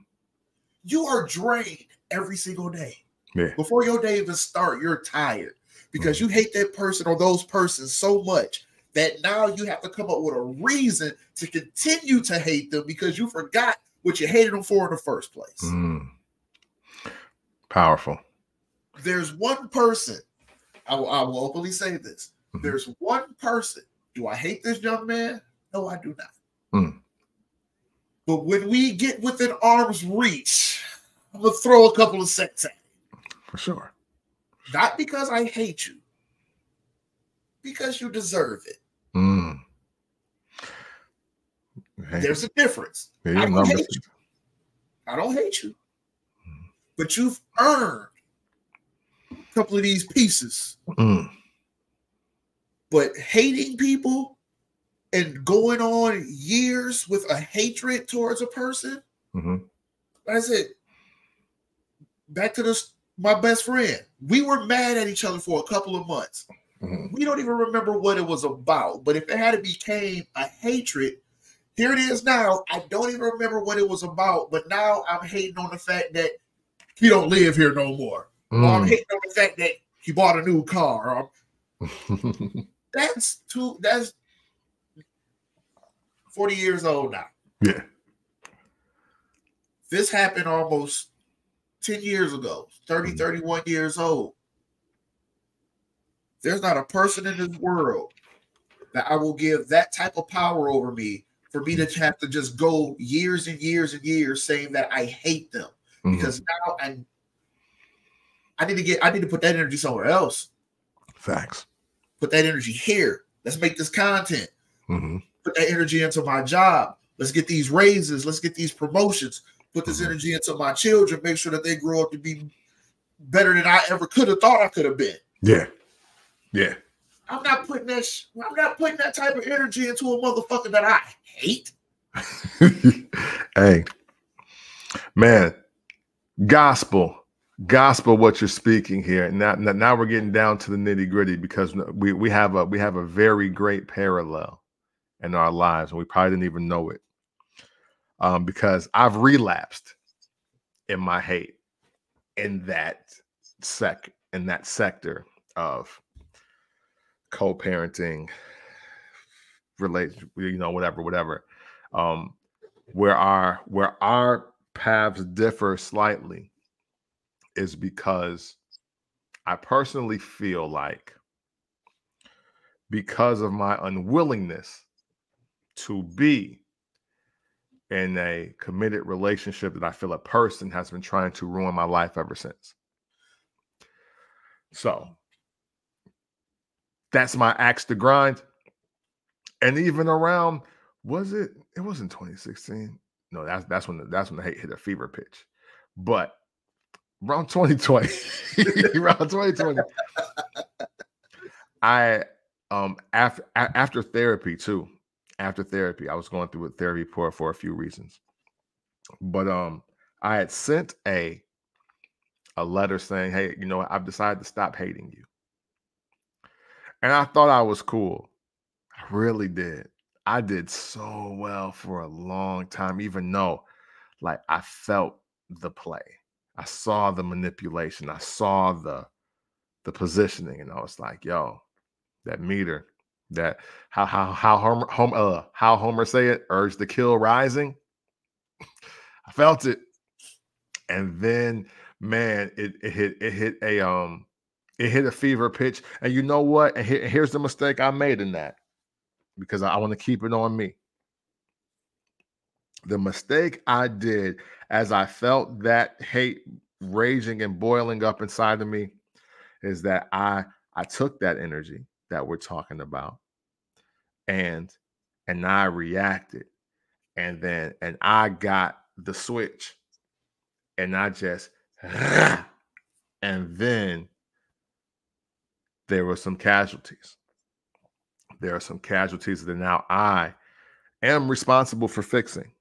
You are drained every single day. Yeah. Before your day even start, you're tired because you hate that person or those persons so much that now you have to come up with a reason to continue to hate them because you forgot what you hated them for in the first place. Mm. Powerful. There's one person, I will openly say this. Mm-hmm. There's one person. Do I hate this young man? No, I do not. Mm. But when we get within arm's reach, I'm going to throw a couple of sets at him. For sure. Not because I hate you. Because you deserve it. Mm. Hey. There's a difference. I don't hate you. I don't hate you. But you've earned a couple of these pieces. Mm. But hating people and going on years with a hatred towards a person. I said, back to this, my best friend. We were mad at each other for a couple of months. We don't even remember what it was about. But if it had became a hatred, here it is now. I don't even remember what it was about. But now I'm hating on the fact that he don't live here no more. Or I'm hating on the fact that he bought a new car. That's 40 years old now. Yeah. This happened almost 10 years ago, 30, 31 years old. There's not a person in this world that I will give that type of power over me for me to have to just go years and years and years saying that I hate them. Because now I need to put that energy somewhere else. Facts. Put that energy here. Let's make this content. Put that energy into my job. Let's get these raises. Let's get these promotions. Put this energy into my children. Make sure that they grow up to be better than I ever could have thought I could have been. Yeah. Yeah. I'm not putting that type of energy into a motherfucker that I hate. Hey, man, gospel, what you're speaking here. Now we're getting down to the nitty gritty, because we have a very great parallel in our lives, and we probably didn't even know it. Because I've relapsed in my hate in that sector of co-parenting, whatever. Where our paths differ slightly is because I personally feel like, because of my unwillingness to be in a committed relationship that I feel a person has been trying to ruin my life ever since. So that's my axe to grind. And even around, it wasn't 2016. No, that's when the hate hit a fever pitch. But around 2020, I after therapy too. After therapy, I was going through therapy for a few reasons. But I had sent a letter saying, hey, I've decided to stop hating you. And I thought I was cool. I really did. I did so well for a long time, even though I felt the play. I saw the manipulation. I saw the positioning, and I was like, yo, that meter, that how Homer say it, urge to kill rising. I felt it. And then, man, it hit a fever pitch. And you know what? And here's the mistake I made in that, because I want to keep it on me. The mistake I did, as I felt that hate raging and boiling up inside of me, is that I took that energy that we're talking about, and I reacted, and I got the switch, and I just, and then there were some casualties. There are some casualties that now I am responsible for fixing.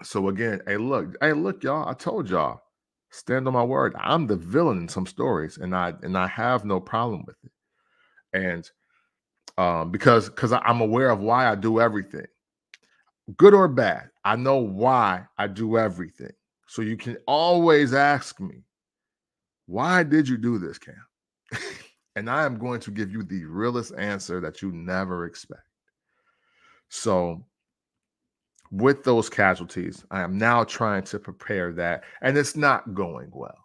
So again, hey, look, y'all, I told y'all, stand on my word. I'm the villain in some stories, and I have no problem with it. And because I'm aware of why I do everything, good or bad. I know why I do everything. So you can always ask me, why did you do this, Cam? And I am going to give you the realest answer that you never expect. So with those casualties, I am now trying to prepare that, and it's not going well.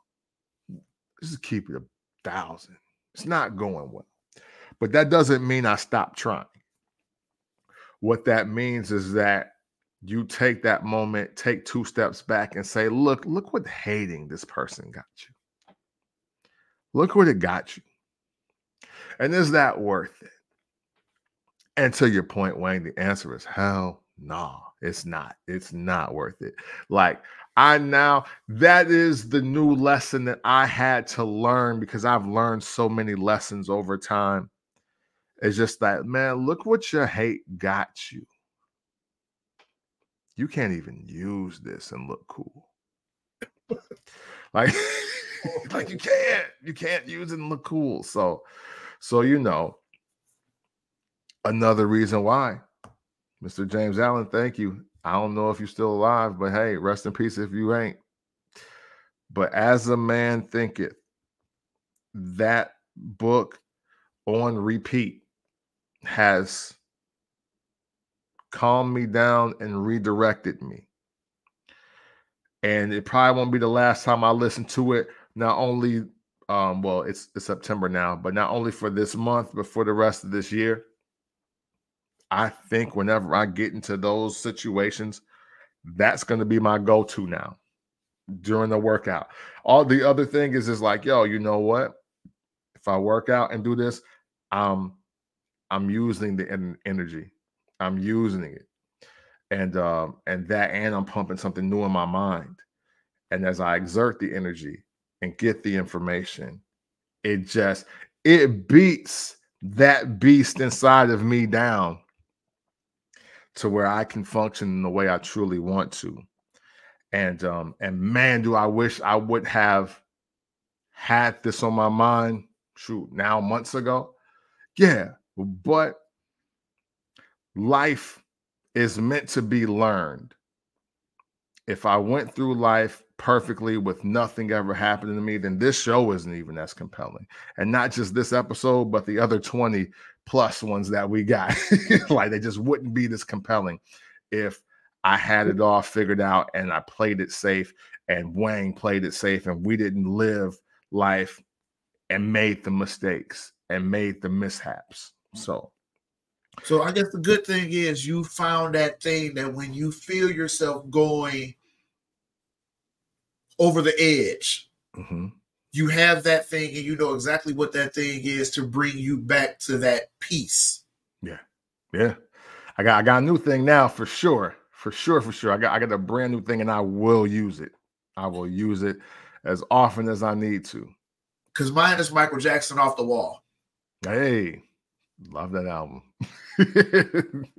Just keep it 1,000. It's not going well. But that doesn't mean I stop trying. What that means is that you take that moment, take 2 steps back, and say, look what hating this person got you. Look what it got you. And is that worth it? And to your point, Wayne, the answer is hell no. It's not. It's not worth it. That is the new lesson that I had to learn, because I've learned so many lessons over time, It's just that, man, look what your hate got you. You can't even use this and look cool. Like, like you can't use it and look cool. So you know, another reason why, Mr. James Allen, thank you. I don't know if you're still alive, but hey, rest in peace if you ain't. But as a man thinketh, that book on repeat has calmed me down and redirected me. And it probably won't be the last time I listen to it. Not only, well, it's September now, but not only for this month, but for the rest of this year. I think whenever I get into those situations, that's going to be my go-to now during the workout. All the other thing is like, yo, you know what? If I work out and do this, I'm using the energy. I'm using it. And I'm pumping something new in my mind. And as I exert the energy and get the information, it beats that beast inside of me down to where I can function in the way I truly want to. And man, do I wish I would have had this on my mind, now months ago. Yeah, but life is meant to be learned. If I went through life perfectly with nothing ever happening to me, then this show isn't even as compelling. And not just this episode, but the other 20 plus ones that we got. Like, they just wouldn't be this compelling if I had it all figured out and I played it safe and Wang played it safe and we didn't live life and made the mistakes and made the mishaps. So I guess the good thing is you found that thing that when you feel yourself going over the edge, you have that thing and you know exactly what that thing is to bring you back to that peace. Yeah. Yeah. I got a new thing now for sure. For sure. I got a brand new thing and I will use it. I will use it as often as I need to. Because mine is Michael Jackson, Off the Wall. Hey, love that album.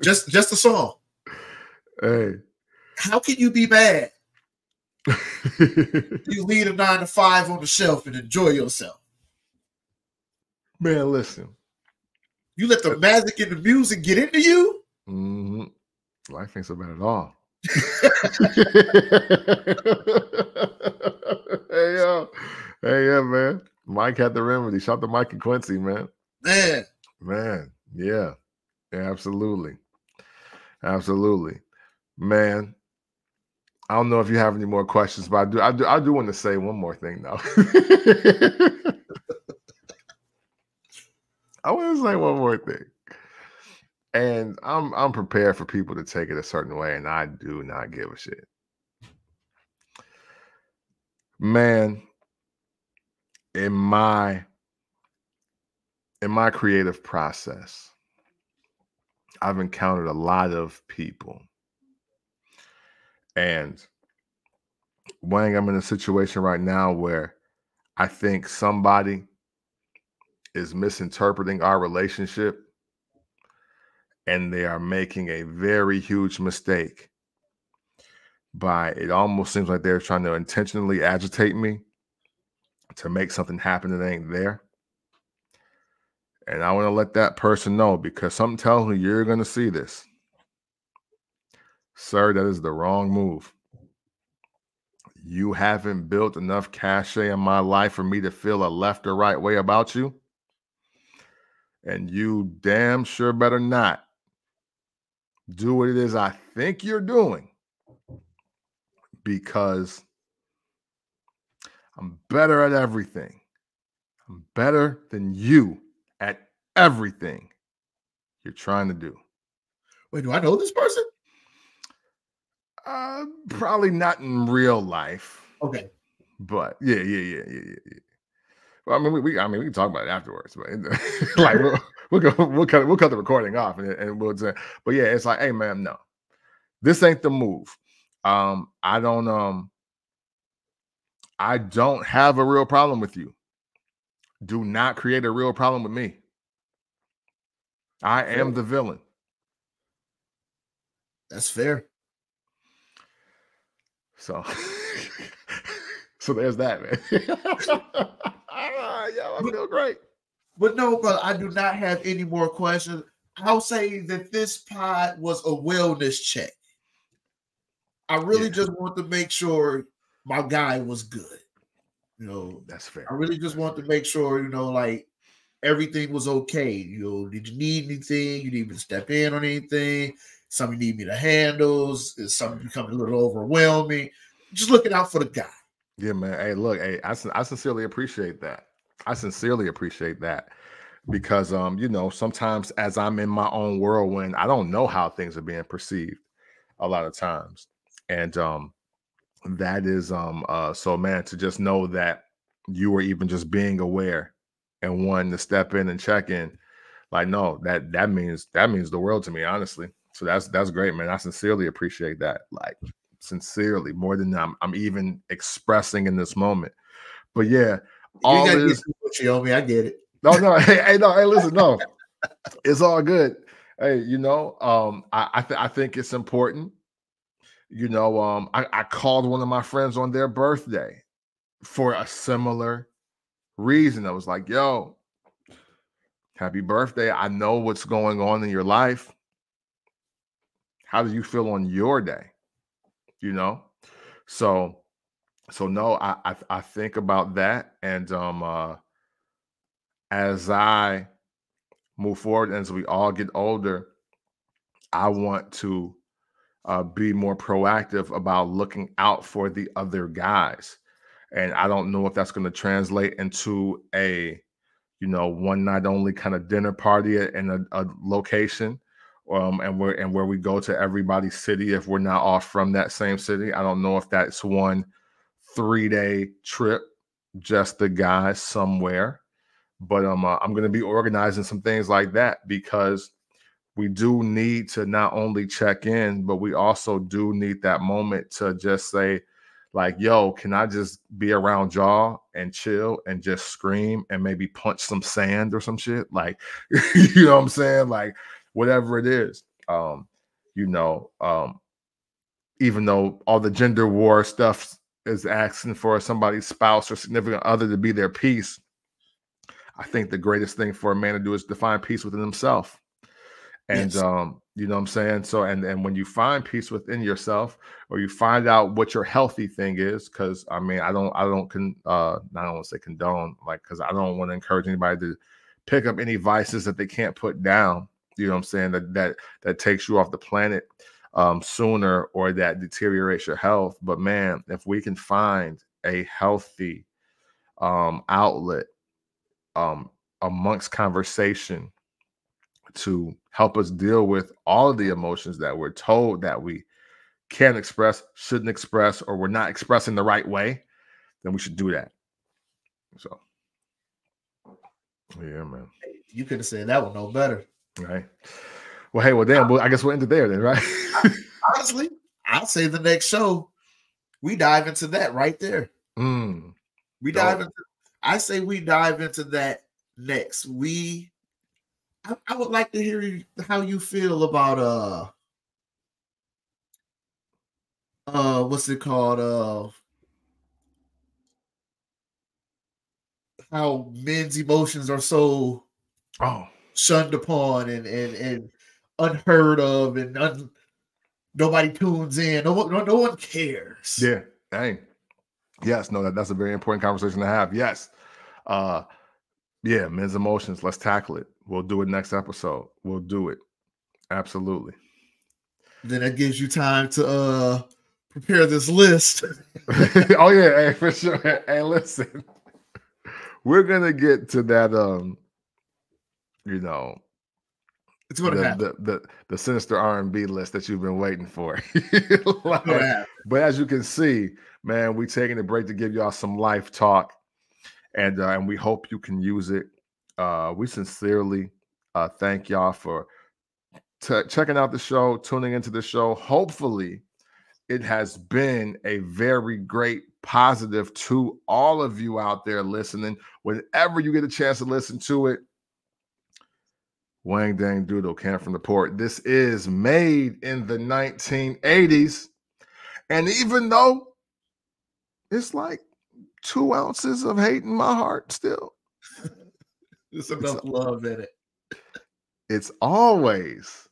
just a song. Hey. How can you be bad? You leave a 9 to 5 on the shelf and enjoy yourself. Man, listen. You let the magic and the music get into you? Life ain't so bad at all. Hey, yeah, man. Mike had the remedy. Shout out to Mike and Quincy, man. Man, yeah, absolutely. Man, I don't know if you have any more questions, but I do want to say one more thing though. I want to say one more thing. And I'm prepared for people to take it a certain way, and I do not give a shit. Man, in my creative process, I've encountered a lot of people. And Wang, I'm in a situation right now where I think somebody is misinterpreting our relationship and they are making a very huge mistake by, it almost seems like they're trying to intentionally agitate me to make something happen that ain't there. And I want to let that person know, because something tells me you're going to see this. Sir, that is the wrong move. You haven't built enough cachet in my life for me to feel a left or right way about you. And you damn sure better not do what it is I think you're doing, because I'm better at everything. I'm better than you at everything you're trying to do. Wait, do I know this person? Probably not in real life. Okay. But yeah. Well, I mean, we can talk about it afterwards, but like we'll cut the recording off and we'll say, but yeah, it's like, hey man, no, this ain't the move. I don't have a real problem with you. Do not create a real problem with me. I am the villain. That's fair. So, so there's that, man. Yeah, I feel great. But no, but I do not have any more questions. I'll say that this pod was a wellness check. I really just want to make sure my guy was good. You know, that's fair. I really just want to make sure, you know, like everything was okay. You know, did you need anything? You need me to step in on anything? Something you need me to handle? Is something becoming a little overwhelming? Just looking out for the guy. Yeah, man. Hey, look, hey, I sincerely appreciate that. I sincerely appreciate that because, you know, sometimes as I'm in my own whirlwind, I don't know how things are being perceived a lot of times, and that is, so man, to just know that you were even just being aware and wanting to step in and check in, like, no, that means the world to me, honestly. So that's great, man. I sincerely appreciate that. Like, sincerely, more than I'm even expressing in this moment. But yeah, all you is me. I get it. no, hey, listen, no, it's all good. Hey, you know, I think it's important. You know, I called one of my friends on their birthday for a similar reason. I was like, yo, happy birthday. I know what's going on in your life. How do you feel on your day? You know? So no, I think about that. And as I move forward, and as we all get older, I want to be more proactive about looking out for the other guys. And I don't know if that's going to translate into a, you know, one night only kind of dinner party in a location, and where we go to everybody's city if we're not all from that same city. I don't know if that's one 3-day trip, just the guys somewhere, but I'm going to be organizing some things like that because we do need to not only check in, but we also do need that moment to just say, like, yo, can I just be around y'all and chill and just scream and maybe punch some sand or some shit? Like, you know what I'm saying? Like, whatever it is. You know, even though all the gender war stuff is asking for somebody's spouse or significant other to be their peace, I think the greatest thing for a man to do is to find peace within himself. And Yes. you know what I'm saying? So and when you find peace within yourself, or you find out what your healthy thing is, because I mean, I don't I don't want to say condone, like, because I don't want to encourage anybody to pick up any vices that they can't put down. You know what I'm saying? That takes you off the planet sooner, or that deteriorates your health. But man, if we can find a healthy outlet amongst conversation to help us deal with all of the emotions that we're told that we can't express, shouldn't express, or we're not expressing the right way, then we should do that. So, yeah, man. You could have said that one no better. Right. Well, hey, well, damn. Well, I guess we'll end it there then, right? Honestly, I'll say the next show, we dive into that right there. We dive into. I say we dive into that next. I would like to hear how you feel about what's it called? How men's emotions are so shunned upon and unheard of, and nobody tunes in. No one cares. Yeah. Dang. Yes. No. That's a very important conversation to have. Yes. Yeah. Men's emotions. Let's tackle it. We'll do it next episode. We'll do it. Absolutely. Then that gives you time to prepare this list. Oh yeah, hey, for sure. Hey, listen, we're gonna get to that. You know, it's gonna happen. The sinister R&B list that you've been waiting for. Like, but as you can see, man, we taking a break to give y'all some life talk, and we hope you can use it. We sincerely thank y'all for checking out the show, tuning into the show. Hopefully, it has been a very great positive to all of you out there listening. Whenever you get a chance to listen to it, Wang Dang Doodle, can from the port. This is made in the 1980s. And even though it's like 2 ounces of hate in my heart still, there's enough love in it. It's always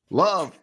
love.